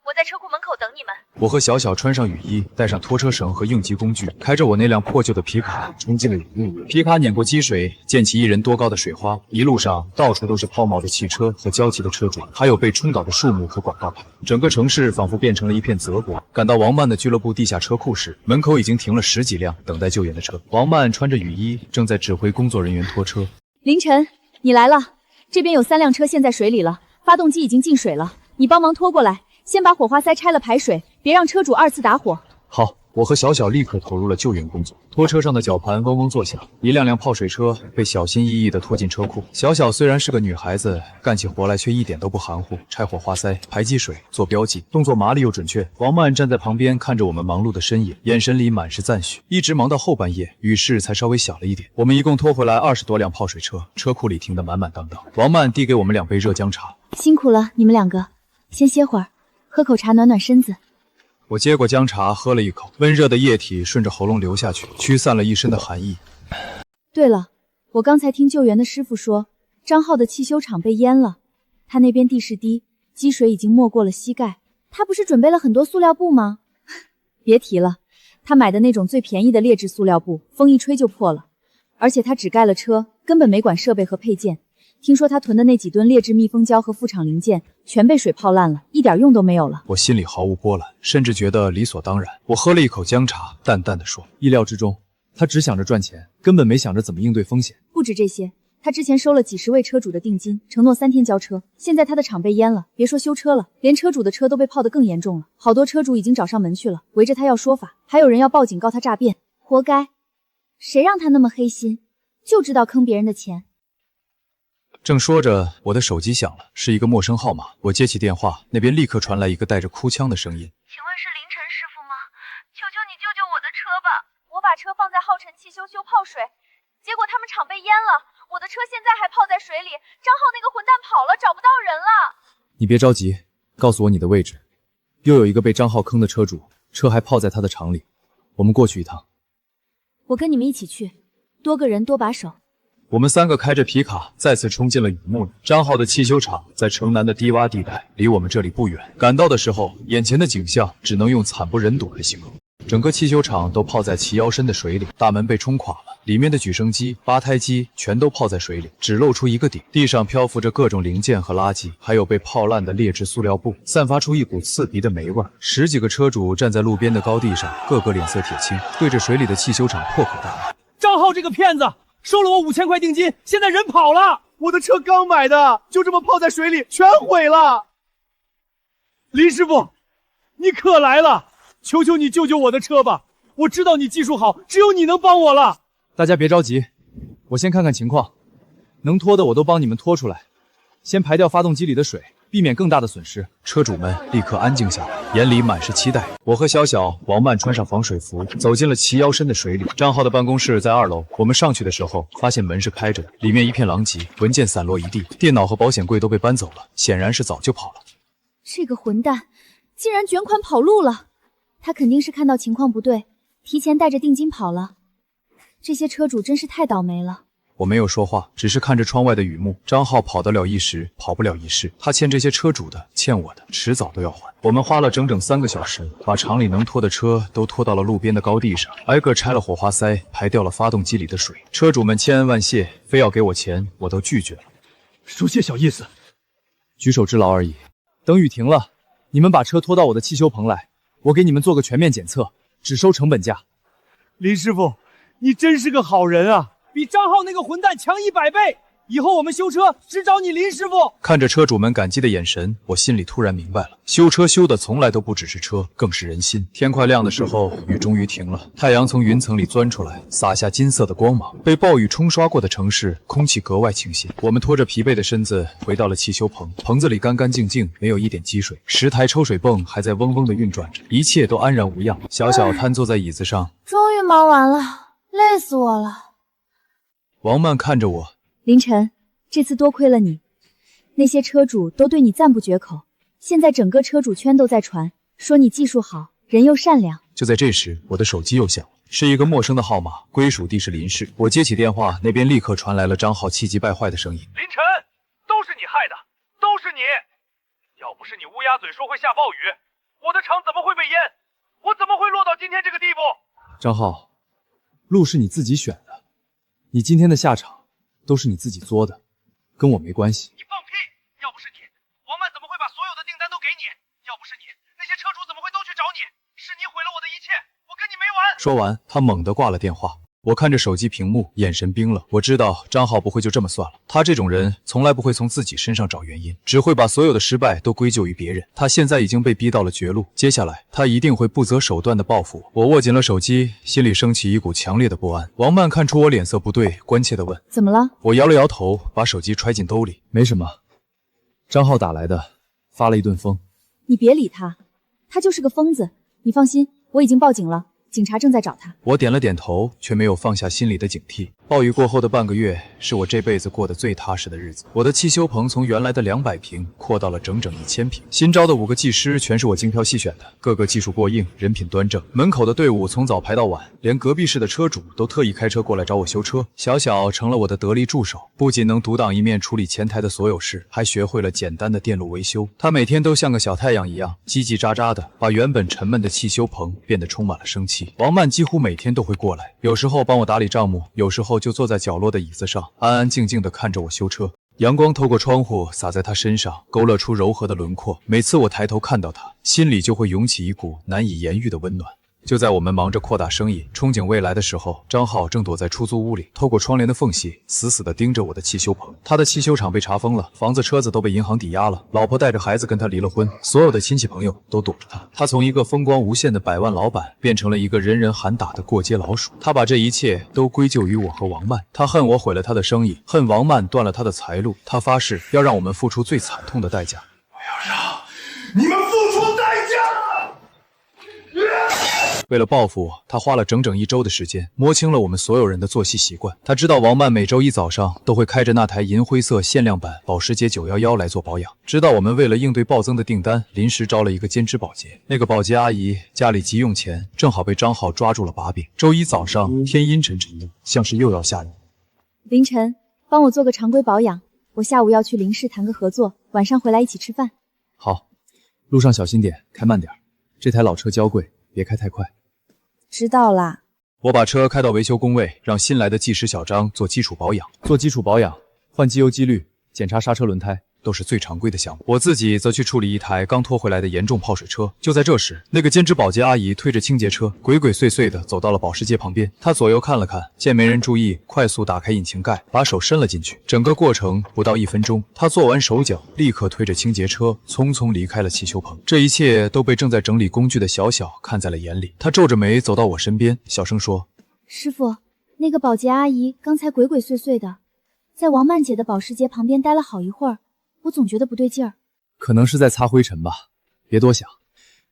Speaker 7: 我在车库门口等你们。”
Speaker 1: 我和小小穿上雨衣，带上拖车绳和应急工具，开着我那辆破旧的皮卡冲进了雨幕。皮卡碾过积水，溅起1人多高的水花，一路上到处都是抛锚的汽车和焦急的车主，还有被冲倒的树木和广告牌。整个城市仿佛变成了一片泽国。赶到王曼的俱乐部地下车库时，门口已经停了10几辆等待救援的车。王曼穿着雨衣，正在指挥工作人员拖车。
Speaker 5: “凌晨，你来了，这边有3辆车陷在水里了，发动机已经进水了，你帮忙拖过来。先把火花塞拆了排水，别让车主2次打火。”“
Speaker 1: 好。”我和小小立刻投入了救援工作。拖车上的绞盘嗡嗡作响，一辆辆泡水车被小心翼翼地拖进车库。小小虽然是个女孩子，干起活来却一点都不含糊，拆火花塞、排积水、做标记，动作麻利又准确。王曼站在旁边看着我们忙碌的身影，眼神里满是赞许。一直忙到后半夜，雨势才稍微小了一点。我们一共拖回来20多辆泡水车，车库里停得满满当当。王曼递给我们2杯热姜茶，
Speaker 5: 辛苦了你们2个，先歇会儿，喝口茶暖暖身子。
Speaker 1: 我接过姜茶，喝了一口，温热的液体顺着喉咙流下去，驱散了一身的寒意。
Speaker 5: 对了，我刚才听救援的师傅说，张浩的汽修厂被淹了，他那边地势低，积水已经没过了膝盖。他不是准备了很多塑料布吗？别提了，他买的那种最便宜的劣质塑料布，风一吹就破了，而且他只盖了车，根本没管设备和配件。听说他囤的那几吨劣质密封胶和副厂零件全被水泡烂了，一点用都没有了。
Speaker 1: 我心里毫无波澜，甚至觉得理所当然。我喝了一口姜茶，淡淡的说：“
Speaker 2: 意料之中，他只想着赚钱，根本没想着怎么应对风险。”
Speaker 5: 不止这些，他之前收了几10位车主的定金，承诺3天交车。现在他的厂被淹了，别说修车了，连车主的车都被泡得更严重了。好多车主已经找上门去了，围着他要说法，还有人要报警告他诈骗。活该，谁让他那么黑心，就知道坑别人的钱。
Speaker 1: 正说着，我的手机响了，是一个陌生号码。我接起电话，那边立刻传来一个带着哭腔的声音：“
Speaker 7: 请问是凌晨师傅吗？求求你救救我的车吧！我把车放在浩辰汽修修泡水，结果他们厂被淹了，我的车现在还泡在水里。张浩那个混蛋跑了，找不到人了。”“
Speaker 2: 你别着急，告诉我你的位置。又有一个被张浩坑的车主，车还泡在他的厂里，我们过去一趟。”“
Speaker 5: 我跟你们一起去，多个人多把手。”
Speaker 1: 我们3个开着皮卡再次冲进了雨幕里。张浩的汽修厂在城南的低洼地带，离我们这里不远。赶到的时候，眼前的景象只能用惨不忍睹来形容。整个汽修厂都泡在齐腰深的水里，大门被冲垮了，里面的举升机、8胎机全都泡在水里，只露出一个顶。地上漂浮着各种零件和垃圾，还有被泡烂的劣质塑料布，散发出一股刺鼻的霉味。10几个车主站在路边的高地上，个个脸色铁青，对着水里的汽修厂破口大骂：“
Speaker 6: 张浩这个骗子！收了我5000块定金，现在人跑了！
Speaker 3: 我的车刚买的，就这么泡在水里，全毁了。林师傅，你可来了，求求你救救我的车吧！我知道你技术好，只有你能帮我了。”“
Speaker 2: 大家别着急，我先看看情况，能拖的我都帮你们拖出来。先排掉发动机里的水，避免更大的损失。
Speaker 1: 车主们立刻安静下来，眼里满是期待。我和小小、王曼穿上防水服，走进了齐腰深的水里。张浩的办公室在2楼，我们上去的时候，发现门是开着的，里面一片狼藉，文件散落一地，电脑和保险柜都被搬走了，显然是早就跑了。
Speaker 5: 这个混蛋竟然卷款跑路了，他肯定是看到情况不对，提前带着定金跑了。这些车主真是太倒霉了。
Speaker 1: 我没有说话，只是看着窗外的雨幕。张浩跑得了一时，跑不了一世。他欠这些车主的，欠我的，迟早都要还。我们花了整整3个小时，把厂里能拖的车都拖到了路边的高地上，挨个拆了火花塞，排掉了发动机里的水。车主们千恩万谢，非要给我钱，我都拒绝了。
Speaker 3: 说些小意思，
Speaker 2: 举手之劳而已。等雨停了，你们把车拖到我的汽修棚来，我给你们做个全面检测，只收成本价。
Speaker 6: 林师傅，你真是个好人啊！比张浩那个混蛋强100倍，以后我们修车只找你林师傅。
Speaker 1: 看着车主们感激的眼神，我心里突然明白了，修车修的从来都不只是车，更是人心。天快亮的时候，雨终于停了，太阳从云层里钻出来，洒下金色的光芒。被暴雨冲刷过的城市，空气格外清新。我们拖着疲惫的身子回到了汽修棚，棚子里干干净净，没有一点积水，10台抽水泵还在嗡嗡地运转着，一切都安然无恙。小小瘫坐在椅子上，
Speaker 5: 终于忙完了，累死我了。
Speaker 1: 王曼看着我，
Speaker 5: 凌晨，这次多亏了你，那些车主都对你赞不绝口，现在整个车主圈都在传，说你技术好，人又善良。
Speaker 1: 就在这时，我的手机又响了，是一个陌生的号码，归属地是林氏。我接起电话，那边立刻传来了张浩气急败坏的声音：
Speaker 8: 林晨，都是你害的，都是你！要不是你乌鸦嘴说会下暴雨，我的厂怎么会被淹？我怎么会落到今天这个地步？
Speaker 2: 张浩，路是你自己选的，你今天的下场都是你自己作的，跟我没关系。
Speaker 8: 你放屁！要不是你，王曼怎么会把所有的订单都给你？要不是你，那些车主怎么会都去找你？是你毁了我的一切，我跟你没完！
Speaker 1: 说完，他猛地挂了电话。我看着手机屏幕，眼神冰冷。我知道张浩不会就这么算了，他这种人从来不会从自己身上找原因，只会把所有的失败都归咎于别人。他现在已经被逼到了绝路，接下来他一定会不择手段的报复我。我握紧了手机，心里升起一股强烈的不安。王曼看出我脸色不对，关切地问：
Speaker 5: 怎么了？
Speaker 1: 我摇了摇头，把手机揣进兜里。
Speaker 2: 没什么，张浩打来的，发了一顿疯。
Speaker 5: 你别理他，他就是个疯子。你放心，我已经报警了，警察正在找他。
Speaker 1: 我点了点头，却没有放下心里的警惕。暴雨过后的半个月，是我这辈子过得最踏实的日子。我的汽修棚从原来的200平扩到了整整1000平。新招的5个技师全是我精挑细选的，个个技术过硬，人品端正。门口的队伍从早排到晚，连隔壁市的车主都特意开车过来找我修车。小小成了我的得力助手，不仅能独当一面处理前台的所有事，还学会了简单的电路维修。他每天都像个小太阳一样，叽叽喳喳的，把原本沉闷的汽修棚变得充满了生气。王曼几乎每天都会过来，有时候帮我打理账目，有时候就坐在角落的椅子上，安安静静地看着我修车。阳光透过窗户洒在他身上，勾勒出柔和的轮廓。每次我抬头看到他，心里就会涌起一股难以言喻的温暖。就在我们忙着扩大生意、憧憬未来的时候，张浩正躲在出租屋里，透过窗帘的缝隙，死死地盯着我的汽修棚。他的汽修厂被查封了，房子、车子都被银行抵押了，老婆带着孩子跟他离了婚，所有的亲戚朋友都躲着他。他从一个风光无限的百万老板，变成了一个人人喊打的过街老鼠。他把这一切都归咎于我和王曼，他恨我毁了他的生意，恨王曼断了他的财路。他发誓要让我们付出最惨痛的代价。
Speaker 3: 我要让你们付出代价！
Speaker 1: 为了报复我，他花了整整1周的时间，摸清了我们所有人的作息习惯。他知道王曼每周一早上都会开着那台银灰色限量版保时捷911来做保养，知道我们为了应对暴增的订单，临时招了一个兼职保洁。那个保洁阿姨家里急用钱，正好被张浩抓住了把柄。周一早上天阴沉沉的，像是又要下雨。
Speaker 5: 凌晨，帮我做个常规保养，我下午要去林氏谈个合作，晚上回来一起吃饭。
Speaker 2: 好，路上小心点，开慢点，这台老车娇贵，别开太快。
Speaker 5: 知道啦。
Speaker 1: 我把车开到维修工位，让新来的技师小张做基础保养。
Speaker 2: 做基础保养，换机油机滤，检查刹车轮胎，
Speaker 1: 都是最常规的项目。我自己则去处理一台刚拖回来的严重泡水车。就在这时，那个兼职保洁阿姨推着清洁车，鬼鬼祟祟地走到了保时捷旁边。她左右看了看，见没人注意，快速打开引擎盖，把手伸了进去。整个过程不到1分钟，她做完手脚，立刻推着清洁车匆匆离开了汽修棚。这一切都被正在整理工具的小小看在了眼里。她皱着眉走到我身边，小声说：“
Speaker 5: 师傅，那个保洁阿姨刚才鬼鬼祟祟的，在王曼姐的保时捷旁边待了好一会儿。”我总觉得不对劲儿。
Speaker 2: 可能是在擦灰尘吧，别多想，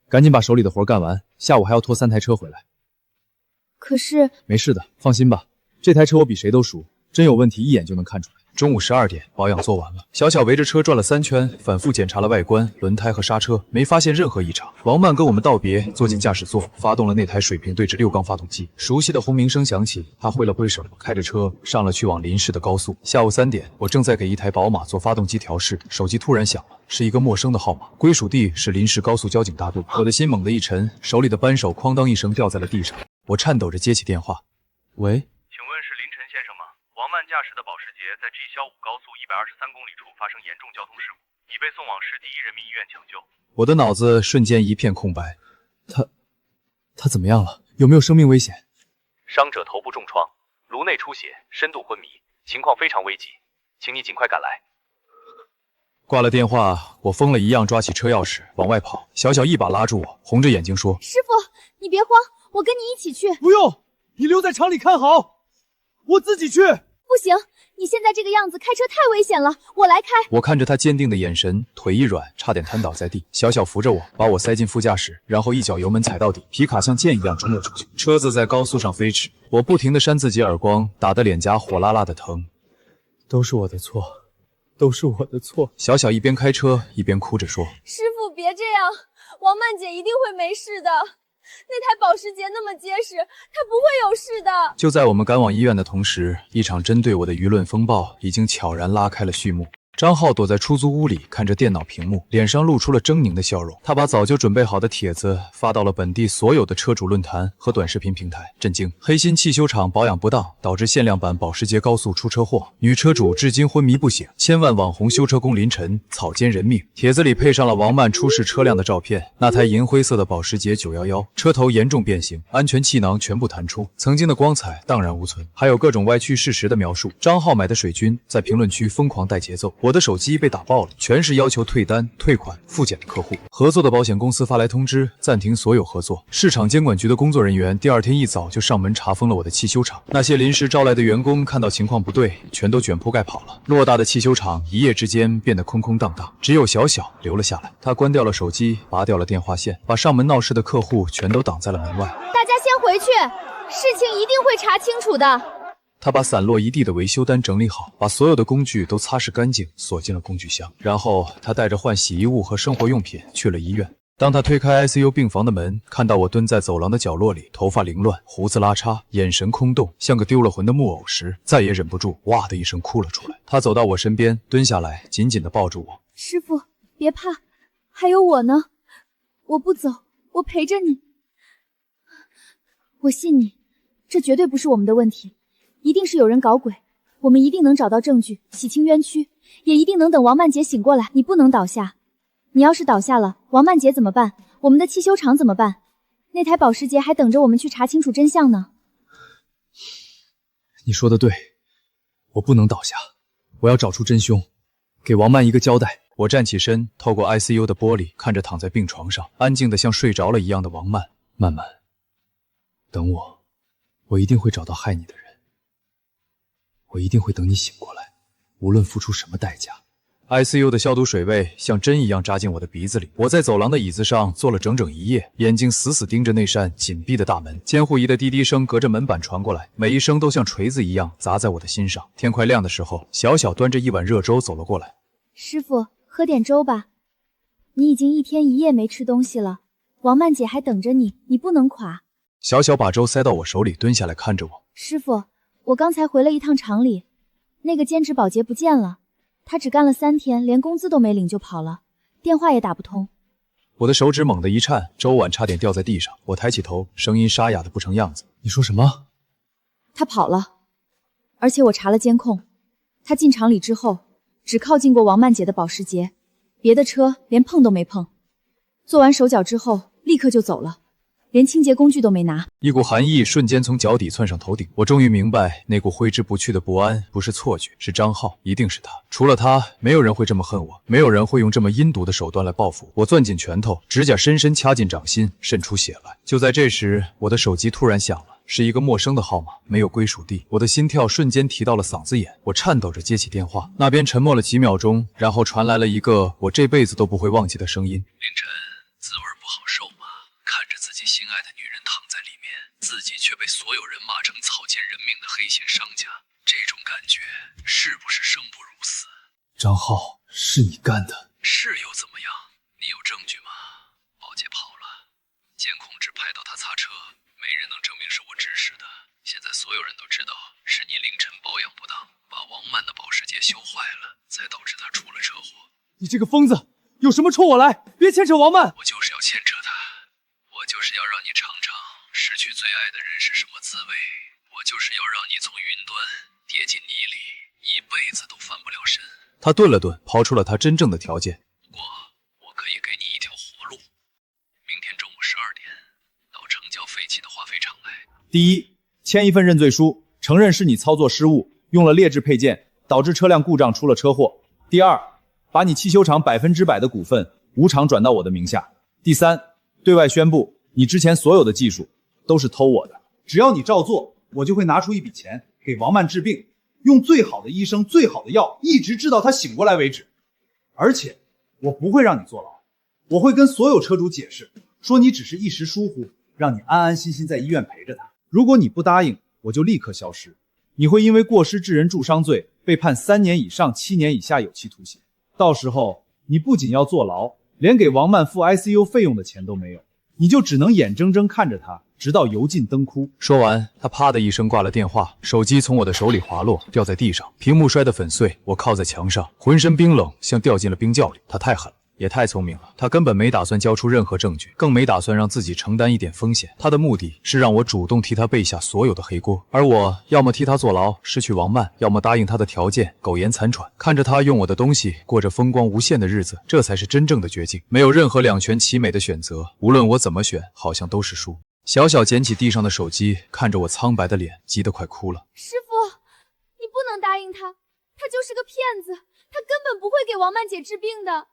Speaker 2: 赶紧把手里的活干完，下午还要拖3台车回来。
Speaker 5: 可是
Speaker 2: 没事的，放心吧，这台车我比谁都熟，真有问题一眼就能看出来。
Speaker 1: 中午12点，保养做完了。小小围着车转了3圈，反复检查了外观、轮胎和刹车，没发现任何异常。王曼跟我们道别，坐进驾驶座，发动了那台水平对置6缸发动机。熟悉的轰鸣声响起，他挥了挥手，开着车上了去往临市的高速。下午3点，我正在给一台宝马做发动机调试，手机突然响了，是一个陌生的号码，归属地是临市高速交警大队。我的心猛地一沉，手里的扳手哐当一声掉在了地上。我颤抖着接起电话，喂。
Speaker 8: 请问是林晨先生吗？王曼驾驶的保时捷在 G 消5高速123公里处发生严重交通事故，已被送往市第一人民医院抢救。
Speaker 1: 我的脑子瞬间一片空白。
Speaker 2: 他怎么样了？有没有生命危险？
Speaker 8: 伤者头部重创，颅内出血，深度昏迷，情况非常危急，请你尽快赶来。
Speaker 1: 挂了电话，我疯了一样抓起车钥匙往外跑。小小一把拉住我，红着眼睛说：“
Speaker 5: 师傅，你别慌，我跟你一起去。”
Speaker 2: 不用，你留在厂里看好，我自己去。
Speaker 5: 不行，你现在这个样子开车太危险了，我来开。
Speaker 1: 我看着他坚定的眼神，腿一软，差点瘫倒在地。小小扶着我，把我塞进副驾驶，然后一脚油门踩到底，皮卡像箭一样冲了出去。车子在高速上飞驰，我不停地扇自己耳光，打得脸颊火辣辣的疼。
Speaker 2: 都是我的错，都是我的错。
Speaker 1: 小小一边开车一边哭着说：“
Speaker 5: 师傅别这样，王曼姐一定会没事的。那台保时捷那么结实，她不会有事的。”
Speaker 1: 就在我们赶往医院的同时，一场针对我的舆论风暴已经悄然拉开了序幕。张浩躲在出租屋里，看着电脑屏幕，脸上露出了狰狞的笑容。他把早就准备好的帖子发到了本地所有的车主论坛和短视频平台。震惊！黑心汽修厂保养不当，导致限量版保时捷高速出车祸，女车主至今昏迷不醒。千万网红修车工林晨草菅人命。帖子里配上了王曼出事车辆的照片，那台银灰色的保时捷911，车头严重变形，安全气囊全部弹出，曾经的光彩荡然无存，还有各种歪曲事实的描述。张浩买的水军在评论区疯狂带节奏。我的手机被打爆了，全是要求退单、退款、复检的客户。合作的保险公司发来通知，暂停所有合作。市场监管局的工作人员第2天一早就上门查封了我的汽修厂。那些临时招来的员工看到情况不对，全都卷铺盖跑了。偌大的汽修厂一夜之间变得空空荡荡，只有小小留了下来。他关掉了手机，拔掉了电话线，把上门闹事的客户全都挡在了门外。
Speaker 5: 大家先回去，事情一定会查清楚的。
Speaker 1: 他把散落一地的维修单整理好，把所有的工具都擦拭干净，锁进了工具箱。然后他带着换洗衣物和生活用品去了医院。当他推开 ICU 病房的门，看到我蹲在走廊的角落里，头发凌乱，胡子拉碴，眼神空洞，像个丢了魂的木偶时，再也忍不住哇的一声哭了出来。他走到我身边，蹲下来，紧紧地抱住我。
Speaker 5: 师傅，别怕，还有我呢，我不走，我陪着你。我信你，这绝对不是我们的问题。一定是有人搞鬼，我们一定能找到证据，洗清冤屈，也一定能等王曼姐醒过来。你不能倒下，你要是倒下了，王曼姐怎么办？我们的汽修厂怎么办？那台保时捷还等着我们去查清楚真相呢。
Speaker 2: 你说的对，我不能倒下，我要找出真凶，给王曼一个交代。
Speaker 1: 我站起身，透过 ICU 的玻璃，看着躺在病床上，安静的像睡着了一样的王曼。
Speaker 2: 曼曼，等我，我一定会找到害你的人。我一定会等你醒过来，无论付出什么代价。
Speaker 1: ICU 的消毒水味像针一样扎进我的鼻子里。我在走廊的椅子上坐了整整1夜，眼睛死死盯着那扇紧闭的大门。监护仪的滴滴声隔着门板传过来，每一声都像锤子一样砸在我的心上。天快亮的时候，小小端着一碗热粥走了过来。
Speaker 5: 师傅，喝点粥吧，你已经1天1夜没吃东西了，王曼姐还等着你，你不能垮。
Speaker 1: 小小把粥塞到我手里，蹲下来看着我。
Speaker 5: 师傅，我刚才回了一趟厂里，那个兼职保洁不见了，他只干了3天，连工资都没领就跑了，电话也打不通。
Speaker 1: 我的手指猛地一颤，粥碗差点掉在地上。我抬起头，声音沙哑的不成样子。
Speaker 2: 你说什么？
Speaker 5: 他跑了，而且我查了监控，他进厂里之后只靠近过王曼姐的保时捷，别的车连碰都没碰。做完手脚之后立刻就走了，连清洁工具都没拿。
Speaker 1: 一股寒意瞬间从脚底窜上头顶，我终于明白，那股挥之不去的不安不是错觉，是张浩，一定是他。除了他，没有人会这么恨我，没有人会用这么阴毒的手段来报复我。攥紧拳头，指甲深深掐进掌心，渗出血来。就在这时，我的手机突然响了，是一个陌生的号码，没有归属地。我的心跳瞬间提到了嗓子眼，我颤抖着接起电话，那边沉默了几秒钟，然后传来了一个我这辈子都不会忘记的声音：
Speaker 4: 凌晨，滋味不好受吗？看着自己心爱的女人躺在里面，自己却被所有人骂成草菅人命的黑心商家，这种感觉是不是生不如死？
Speaker 2: 张浩，是你干的？
Speaker 4: 是又怎么样？你有证据吗？保洁跑了，监控只拍到他擦车，没人能证明是我指使的。现在所有人都知道是你凌晨保养不当，把王曼的保时捷修坏了，才导致他出了车祸。
Speaker 2: 你这个疯子，有什么冲我来，别牵扯王曼。
Speaker 4: 我就是要牵扯他，我就是要让你尝尝失去最爱的人是什么滋味，我就是要让你从云端跌进泥里，一辈子都翻不了身。
Speaker 1: 他顿了顿，抛出了他真正的条件。
Speaker 4: 不过我可以给你一条活路，明天中午12点到城郊废弃的化肥厂来。
Speaker 2: 第一，签一份认罪书，承认是你操作失误，用了劣质配件，导致车辆故障出了车祸。第二，把你汽修厂100%的股份无偿转到我的名下。第三，对外宣布你之前所有的技术都是偷我的。
Speaker 3: 只要你照做，我就会拿出一笔钱给王曼治病，用最好的医生、最好的药，一直治到他醒过来为止。而且我不会让你坐牢，我会跟所有车主解释，说你只是一时疏忽，让你安安心心在医院陪着他。如果你不答应，我就立刻消失。你会因为过失致人重伤罪被判3年以上7年以下有期徒刑。到时候你不仅要坐牢，连给王曼付 ICU 费用的钱都没有，你就只能眼睁睁看着他直到油尽灯枯。
Speaker 1: 说完，他啪的一声挂了电话，手机从我的手里滑落，掉在地上，屏幕摔得粉碎。我靠在墙上，浑身冰冷，像掉进了冰窖里。他太狠了，也太聪明了。他根本没打算交出任何证据，更没打算让自己承担一点风险。他的目的是让我主动替他背下所有的黑锅，而我要么替他坐牢，失去王曼，要么答应他的条件，苟延残喘，看着他用我的东西过着风光无限的日子。这才是真正的绝境，没有任何两全其美的选择，无论我怎么选，好像都是输。小小捡起地上的手机，看着我苍白的脸，急得快哭了。
Speaker 5: 师傅，你不能答应他，他就是个骗子，他根本不会给王曼姐治病的。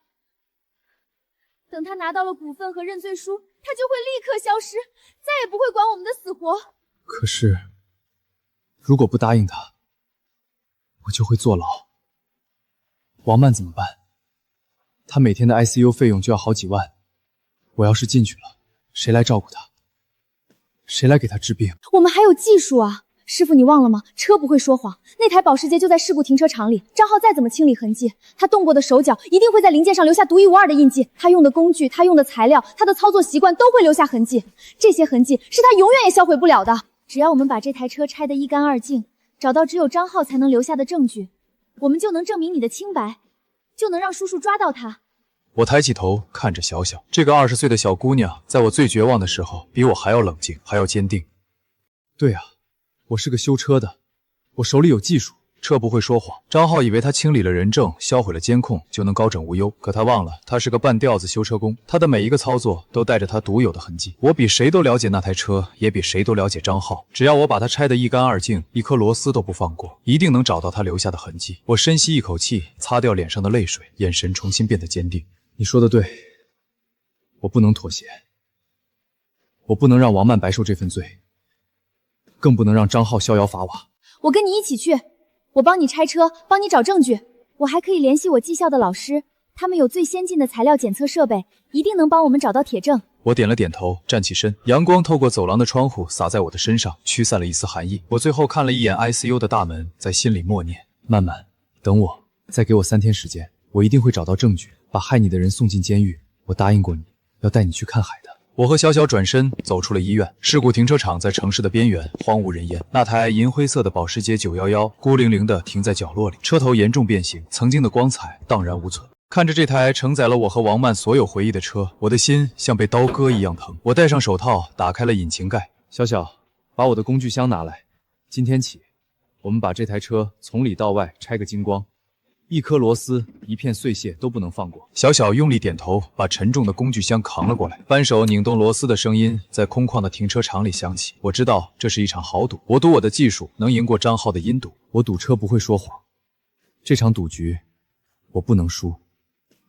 Speaker 5: 等他拿到了股份和认罪书，他就会立刻消失，再也不会管我们的死活。
Speaker 2: 可是，如果不答应他，我就会坐牢。王曼怎么办？他每天的 ICU 费用就要好几万，我要是进去了，谁来照顾他？谁来给他治病？
Speaker 5: 我们还有技术啊！师傅，你忘了吗？车不会说谎，那台保时捷就在事故停车场里。张浩再怎么清理痕迹，他动过的手脚一定会在零件上留下独一无二的印记。他用的工具，他用的材料，他的操作习惯都会留下痕迹。这些痕迹是他永远也销毁不了的。只要我们把这台车拆得一干二净，找到只有张浩才能留下的证据，我们就能证明你的清白，就能让叔叔抓到他。
Speaker 1: 我抬起头看着小小，这个20岁的小姑娘，在我最绝望的时候，比我还要冷静，还要坚定。
Speaker 2: 对啊，我是个修车的，我手里有技术。
Speaker 1: 车不会说谎。张浩以为他清理了人证，销毁了监控，就能高枕无忧。可他忘了，他是个半吊子修车工，他的每一个操作都带着他独有的痕迹。我比谁都了解那台车，也比谁都了解张浩。只要我把他拆得一干二净，一颗螺丝都不放过，一定能找到他留下的痕迹。我深吸一口气，擦掉脸上的泪水，眼神重新变得坚定。
Speaker 2: 你说的对，我不能妥协，我不能让王曼白受这份罪，更不能让张浩逍遥法瓦。
Speaker 5: 我跟你一起去，我帮你拆车，帮你找证据。我还可以联系我技校的老师，他们有最先进的材料检测设备，一定能帮我们找到铁证。
Speaker 1: 我点了点头，站起身。阳光透过走廊的窗户洒在我的身上，驱散了一丝寒意。我最后看了一眼 ICU 的大门，在心里默念：
Speaker 2: 曼曼，等我，再给我3天时间，我一定会找到证据，把害你的人送进监狱。我答应过你，要带你去看海的。
Speaker 1: 我和小小转身走出了医院。事故停车场在城市的边缘，荒无人烟。那台银灰色的保时捷911孤零零地停在角落里，车头严重变形，曾经的光彩荡然无存。看着这台承载了我和王曼所有回忆的车，我的心像被刀割一样疼。我戴上手套，打开了引擎盖。
Speaker 2: 小小，把我的工具箱拿来。今天起，我们把这台车从里到外拆个精光，一颗螺丝、一片碎屑都不能放过。
Speaker 1: 小小用力点头，把沉重的工具箱扛了过来。扳手拧动螺丝的声音在空旷的停车场里响起。我知道这是一场豪赌，我赌我的技术能赢过张浩的阴赌。
Speaker 2: 我赌车不会说谎，这场赌局我不能输，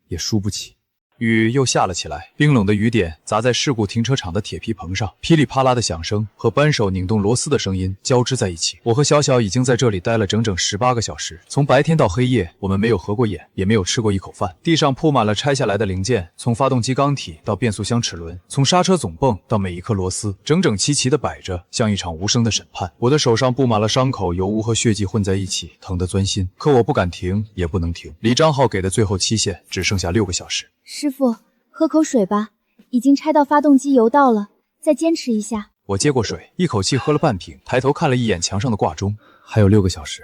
Speaker 2: 也输不起。
Speaker 1: 雨又下了起来，冰冷的雨点砸在事故停车场的铁皮棚上，噼里啪啦的响声和扳手拧动螺丝的声音交织在一起。我和小小已经在这里待了整整18个小时，从白天到黑夜，我们没有合过眼，也没有吃过一口饭。地上铺满了拆下来的零件，从发动机缸体到变速箱齿轮，从刹车总泵到每一颗螺丝，整整齐齐的摆着，像一场无声的审判。我的手上布满了伤口，油污和血迹混在一起，疼得钻心。可我不敢停，也不能停。离张浩给的最后期限只剩下6个小时。
Speaker 5: 师傅，喝口水吧，已经拆到发动机油道了，再坚持一下。
Speaker 1: 我接过水，一口气喝了半瓶，抬头看了一眼墙上的挂钟，
Speaker 2: 还有6个小时。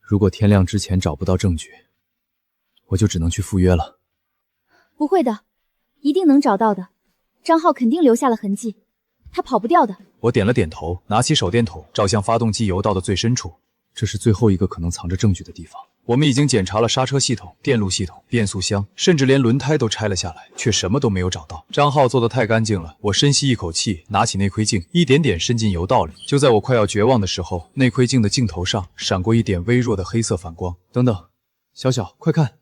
Speaker 2: 如果天亮之前找不到证据，我就只能去赴约了。
Speaker 5: 不会的，一定能找到的。张浩肯定留下了痕迹，他跑不掉的。
Speaker 1: 我点了点头，拿起手电筒照向发动机油道的最深处，
Speaker 2: 这是最后一个可能藏着证据的地方。
Speaker 1: 我们已经检查了刹车系统、电路系统、变速箱，甚至连轮胎都拆了下来，却什么都没有找到。张浩做得太干净了。我深吸一口气，拿起内窥镜，一点点伸进油道里。就在我快要绝望的时候，内窥镜的镜头上闪过一点微弱的黑色反光。
Speaker 2: 等等，小小，快看，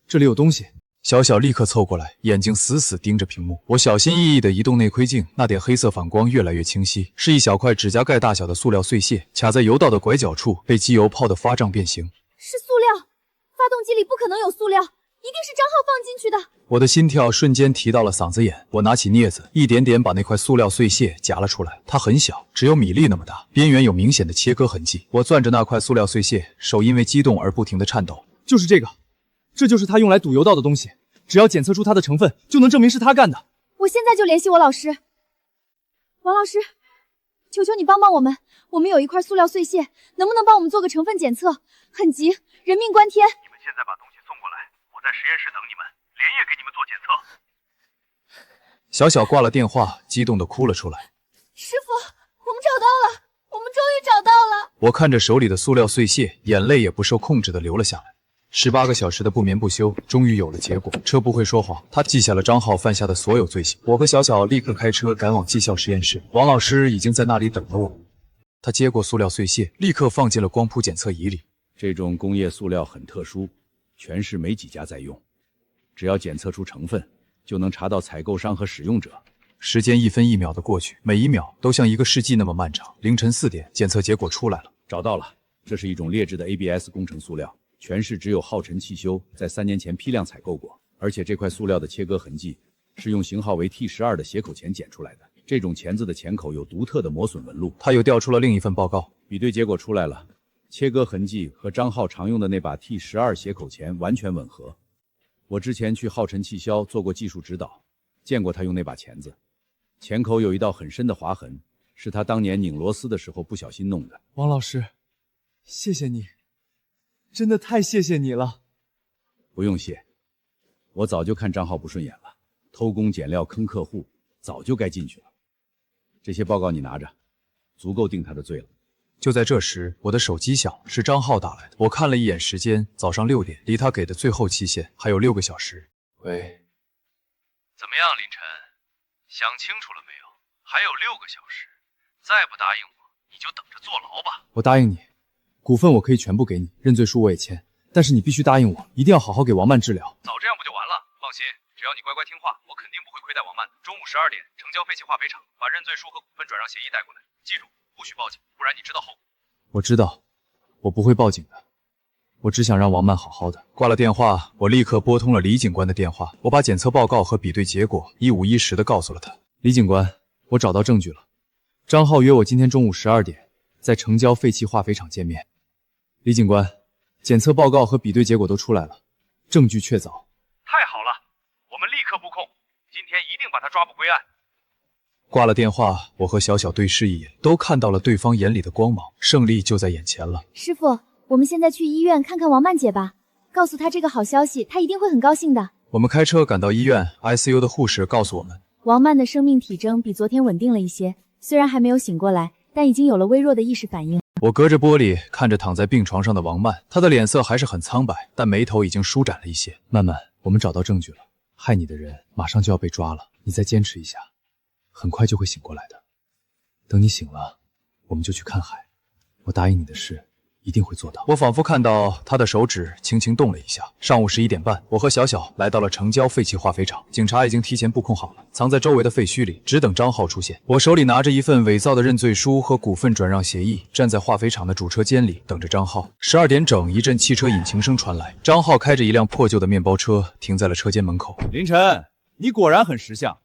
Speaker 2: 这里有东西。
Speaker 1: 小小立刻凑过来，眼睛死死盯着屏幕。我小心翼翼地移动内窥镜，那点黑色反光越来越清晰，是一小块指甲盖大小的塑料碎屑，卡在油道的拐角处，被机油泡得发胀变形。
Speaker 5: 是塑料，发动机里不可能有塑料，一定是张浩放进去的。
Speaker 1: 我的心跳瞬间提到了嗓子眼，我拿起镊子，一点点把那块塑料碎屑夹了出来。它很小，只有米粒那么大，边缘有明显的切割痕迹。我攥着那块塑料碎屑，手因为激动而不停地颤抖。
Speaker 2: 就是这个，这就是他用来堵油道的东西。只要检测出它的成分，就能证明是他干的。
Speaker 5: 我现在就联系我老师。王老师，求求你帮帮我们，我们有一块塑料碎屑，能不能帮我们做个成分检测？很急，人命关天。
Speaker 8: 你们现在把东西送过来，我在实验室等你们，连夜给你们做检测。
Speaker 1: 小小挂了电话，激动地哭了出来。
Speaker 5: 师傅，我们找到了，我们终于找到了。
Speaker 1: 我看着手里的塑料碎屑，眼泪也不受控制地流了下来。18个小时的不眠不休，终于有了结果。车不会说谎，他记下了张浩犯下的所有罪行。我和小小立刻开车赶往技校实验室，王老师已经在那里等了我。他接过塑料碎屑，立刻放进了光谱检测仪里。
Speaker 6: 这种工业塑料很特殊，全市没几家在用。只要检测出成分，就能查到采购商和使用者。
Speaker 1: 时间1分1秒的过去，每一秒都像1个世纪那么漫长。凌晨4点，检测结果出来了，
Speaker 6: 找到了，这是一种劣质的 ABS 工程塑料。全市只有浩辰汽修在3年前批量采购过，而且这块塑料的切割痕迹是用型号为 T12 的斜口钳剪出来的。这种钳子的钳口有独特的磨损纹路。
Speaker 1: 他又调出了另一份报告，
Speaker 6: 比对结果出来了，切割痕迹和张浩常用的那把 T12 斜口钳完全吻合。我之前去浩辰汽销做过技术指导，见过他用那把钳子，钳口有一道很深的划痕，是他当年拧螺丝的时候不小心弄的。
Speaker 2: 王老师，谢谢你。真的太谢谢你了。
Speaker 6: 不用谢，我早就看张浩不顺眼了，偷工减料坑客户，早就该进去了。这些报告你拿着，足够定他的罪了。
Speaker 1: 就在这时，我的手机响，是张浩打来的。我看了一眼时间，早上6点，离他给的最后期限还有6个小时。喂，
Speaker 8: 怎么样，林晨？想清楚了没有？还有6个小时，再不答应我，你就等着坐牢吧。
Speaker 2: 我答应你。股份我可以全部给你，认罪书我也签，但是你必须答应我，一定要好好给王曼治疗。
Speaker 8: 早这样不就完了？放心，只要你乖乖听话，我肯定不会亏待王曼的。中午12点，成交废弃化肥厂，把认罪书和股份转让协议带过来。记住，不许报警，不然你知道后果。
Speaker 2: 我知道，我不会报警的，我只想让王曼好好的。
Speaker 1: 挂了电话，我立刻拨通了李警官的电话，我把检测报告和比对结果一五一十的告诉了他。
Speaker 2: 李警官，我找到证据了，张浩约我今天中午12点在城郊废弃化肥厂见面。李警官，检测报告和比对结果都出来了，证据确凿。
Speaker 8: 太好了，我们立刻布控，今天一定把他抓捕归案。
Speaker 1: 挂了电话，我和小小对视一眼，都看到了对方眼里的光芒，胜利就在眼前了。
Speaker 5: 师傅，我们现在去医院看看王曼姐吧，告诉她这个好消息，她一定会很高兴的。
Speaker 1: 我们开车赶到医院 ，ICU 的护士告诉我们，
Speaker 5: 王曼的生命体征比昨天稳定了一些，虽然还没有醒过来，但已经有了微弱的意识反应。
Speaker 1: 我隔着玻璃看着躺在病床上的王曼，她的脸色还是很苍白，但眉头已经舒展了一些。
Speaker 2: 曼曼，我们找到证据了，害你的人马上就要被抓了，你再坚持一下，很快就会醒过来的。等你醒了，我们就去看海。我答应你的事，一定会做到。
Speaker 1: 我仿佛看到他的手指轻轻动了一下。上午11点半，我和小小来到了城郊废弃化肥厂，警察已经提前布控好了，藏在周围的废墟里，只等张浩出现。我手里拿着一份伪造的认罪书和股份转让协议，站在化肥厂的主车间里等着张浩。12点整，一阵汽车引擎声传来，张浩开着一辆破旧的面包车停在了车间门口。
Speaker 6: 林晨，你果然很识相，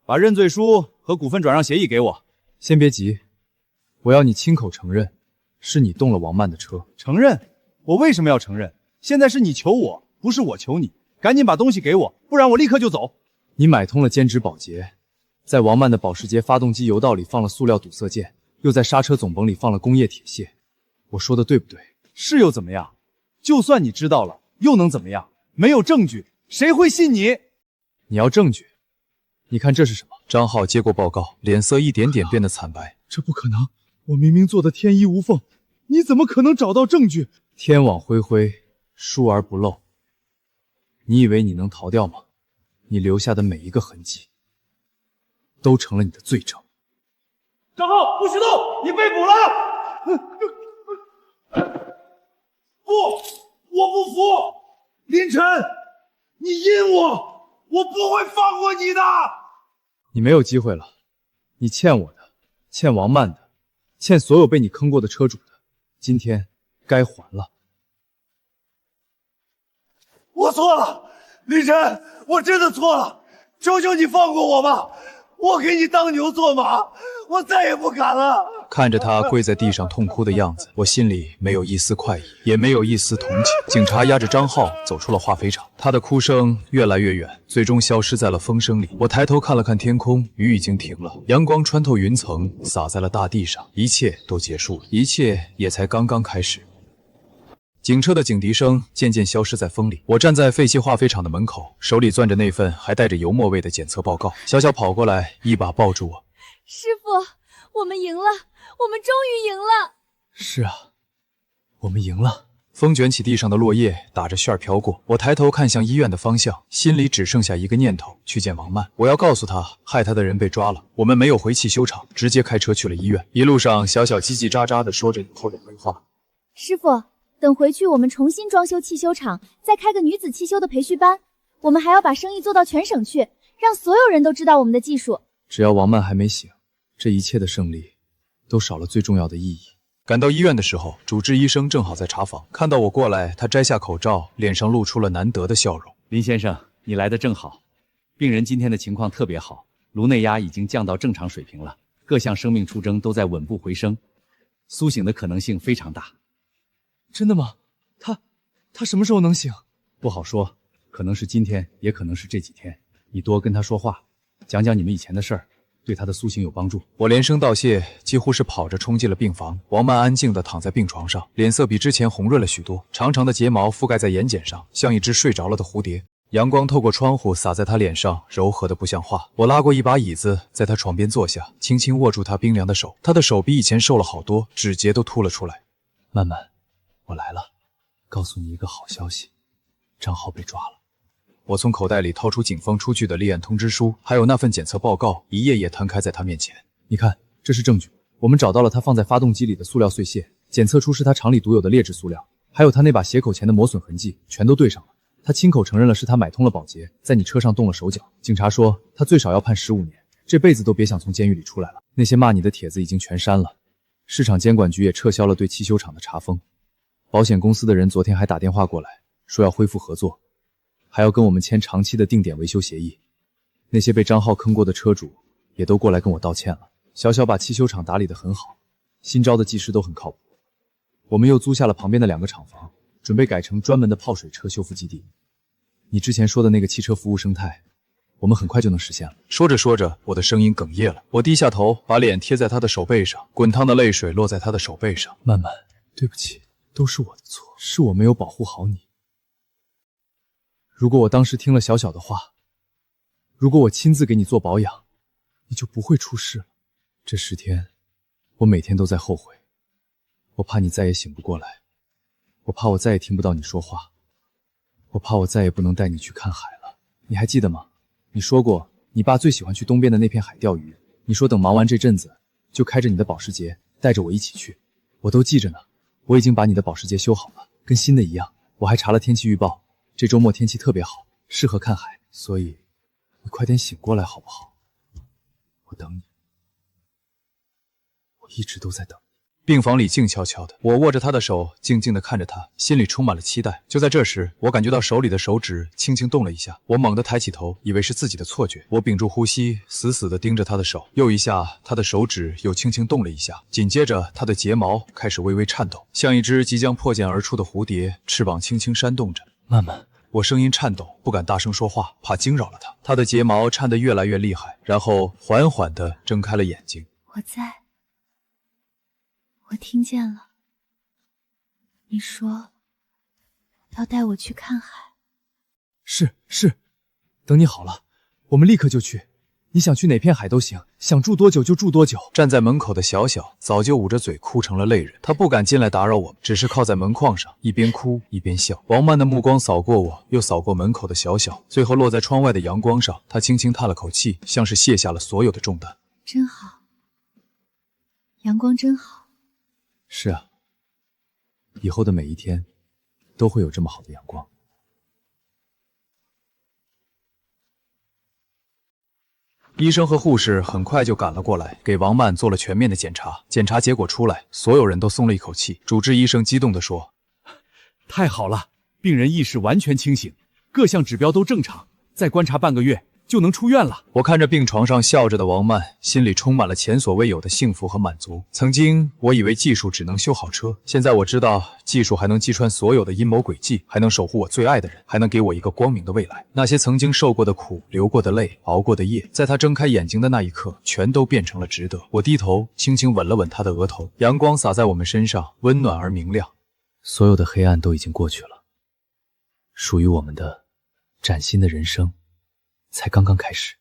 Speaker 6: 把认罪书和股份转让协议给我。
Speaker 2: 先别急，我要你亲口承认，是你动了王曼的车。
Speaker 6: 承认？我为什么要承认？现在是你求我，不是我求你。赶紧把东西给我，不然我立刻就走。
Speaker 2: 你买通了兼职保洁，在王曼的保时捷发动机油道里放了塑料堵塞件，又在刹车总泵里放了工业铁屑。我说的对不对？
Speaker 6: 是又怎么样？就算你知道了，又能怎么样？没有证据，谁会信你？
Speaker 2: 你要证据？你看这是什么？
Speaker 1: 张浩接过报告，脸色一点点变得惨白。
Speaker 3: 这不可能，我明明做的天衣无缝，你怎么可能找到证据？
Speaker 2: 天网恢恢，疏而不漏。你以为你能逃掉吗？你留下的每一个痕迹，都成了你的罪证。
Speaker 3: 张浩，不许动！你被捕了！不，我不服！林晨，你阴我，我不会放过你的！
Speaker 2: 你没有机会了，你欠我的，欠王曼的，欠所有被你坑过的车主的，今天该还了。
Speaker 3: 我错了，林晨，我真的错了，求求你放过我吧！我给你当牛做马，我再也不敢了。
Speaker 1: 看着他跪在地上痛哭的样子，我心里没有一丝快意，也没有一丝同情。警察押着张浩走出了化肥厂，他的哭声越来越远，最终消失在了风声里。我抬头看了看天空，雨已经停了，阳光穿透云层，洒在了大地上，一切都结束了，一切也才刚刚开始。警车的警笛声渐渐消失在风里，我站在废弃化肥厂的门口，手里攥着那份还带着油墨味的检测报告。小小跑过来，一把抱住我：“
Speaker 5: 师傅，我们赢了，我们终于赢了！”
Speaker 2: 是啊，我们赢了。
Speaker 1: 风卷起地上的落叶，打着旋儿飘过。我抬头看向医院的方向，心里只剩下一个念头：去见王曼。我要告诉他，害他的人被抓了。我们没有回汽修厂，直接开车去了医院。一路上，小小叽叽喳喳地说着以后的规划。
Speaker 5: 师傅，等回去我们重新装修汽修厂，再开个女子汽修的培训班。我们还要把生意做到全省去，让所有人都知道我们的技术。
Speaker 2: 只要王曼还没醒，这一切的胜利都少了最重要的意义。
Speaker 1: 赶到医院的时候，主治医生正好在查房，看到我过来，他摘下口罩，脸上露出了难得的笑容。
Speaker 6: 林先生，你来的正好，病人今天的情况特别好，颅内压已经降到正常水平了，各项生命出征都在稳步回升，苏醒的可能性非常大。
Speaker 2: 真的吗？他什么时候能醒？
Speaker 6: 不好说，可能是今天，也可能是这几天。你多跟他说话，讲讲你们以前的事儿，对他的苏醒有帮助。
Speaker 1: 我连声道谢，几乎是跑着冲进了病房。王曼安静地躺在病床上，脸色比之前红润了许多，长长的睫毛覆盖在眼睑上，像一只睡着了的蝴蝶。阳光透过窗户洒在她脸上，柔和的不像话。我拉过一把椅子，在她床边坐下，轻轻握住她冰凉的手。她的手比以前瘦了好多，指节都凸了出来。
Speaker 2: 曼曼，我来了，告诉你一个好消息，张浩被抓了。
Speaker 1: 我从口袋里掏出警方出具的立案通知书，还有那份检测报告，一页页摊开在他面前。
Speaker 2: 你看，这是证据，我们找到了他放在发动机里的塑料碎屑，检测出是他厂里独有的劣质塑料，还有他那把斜口钳的磨损痕迹，全都对上了。他亲口承认了是他买通了保洁，在你车上动了手脚。警察说他最少要判15年，这辈子都别想从监狱里出来了。那些骂你的帖子已经全删了，市场监管局也撤销了对汽修厂的查封。保险公司的人昨天还打电话过来，说要恢复合作，还要跟我们签长期的定点维修协议。那些被张浩坑过的车主也都过来跟我道歉了。小小把汽修厂打理得很好，新招的技师都很靠谱。我们又租下了旁边的2个厂房，准备改成专门的泡水车修复基地。你之前说的那个汽车服务生态，我们很快就能实现了。
Speaker 1: 说着说着，我的声音哽咽了。我低下头，把脸贴在他的手背上，滚烫的泪水落在他的手背上。
Speaker 2: 曼曼，对不起，都是我的错，是我没有保护好你。如果我当时听了小小的话，如果我亲自给你做保养，你就不会出事了。这10天，我每天都在后悔。我怕你再也醒不过来，我怕我再也听不到你说话，我怕我再也不能带你去看海了。你还记得吗？你说过你爸最喜欢去东边的那片海钓鱼，你说等忙完这阵子就开着你的保时捷带着我一起去，我都记着呢。我已经把你的保时捷修好了，跟新的一样。我还查了天气预报，这周末天气特别好，适合看海，所以你快点醒过来好不好？我等你，我一直都在等你。
Speaker 1: 病房里静悄悄的，我握着他的手，静静地看着他，心里充满了期待。就在这时，我感觉到手里的手指轻轻动了一下，我猛地抬起头，以为是自己的错觉。我屏住呼吸，死死地盯着他的手。又一下，他的手指又轻轻动了一下，紧接着他的睫毛开始微微颤抖，像一只即将破茧而出的蝴蝶，翅膀轻轻扇动着。
Speaker 2: 慢慢，
Speaker 1: 我声音颤抖，不敢大声说话，怕惊扰了他。他的睫毛颤得越来越厉害，然后缓缓地睁开了眼睛。
Speaker 5: 我在。我听见了，你说要带我去看海。
Speaker 2: 是，等你好了，我们立刻就去。你想去哪片海都行，想住多久就住多久。
Speaker 1: 站在门口的小小早就捂着嘴哭成了泪人，他不敢进来打扰我们，只是靠在门框上，一边哭一边笑。王曼的目光扫过我，又扫过门口的小小，最后落在窗外的阳光上。他轻轻叹了口气，像是卸下了所有的重担。
Speaker 5: 真好，阳光真好。
Speaker 2: 是啊，以后的每一天都会有这么好的阳光。
Speaker 1: 医生和护士很快就赶了过来，给王曼做了全面的检查。检查结果出来，所有人都松了一口气。主治医生激动地说：“
Speaker 6: 太好了，病人意识完全清醒，各项指标都正常，再观察半个月就能出院了。”
Speaker 1: 我看着病床上笑着的王曼，心里充满了前所未有的幸福和满足。曾经我以为技术只能修好车，现在我知道技术还能击穿所有的阴谋诡计，还能守护我最爱的人，还能给我一个光明的未来。那些曾经受过的苦、流过的泪、熬过的夜，在他睁开眼睛的那一刻，全都变成了值得。我低头轻轻吻了吻他的额头，阳光洒在我们身上，温暖而明亮。
Speaker 2: 所有的黑暗都已经过去了，属于我们的崭新的人生才刚刚开始。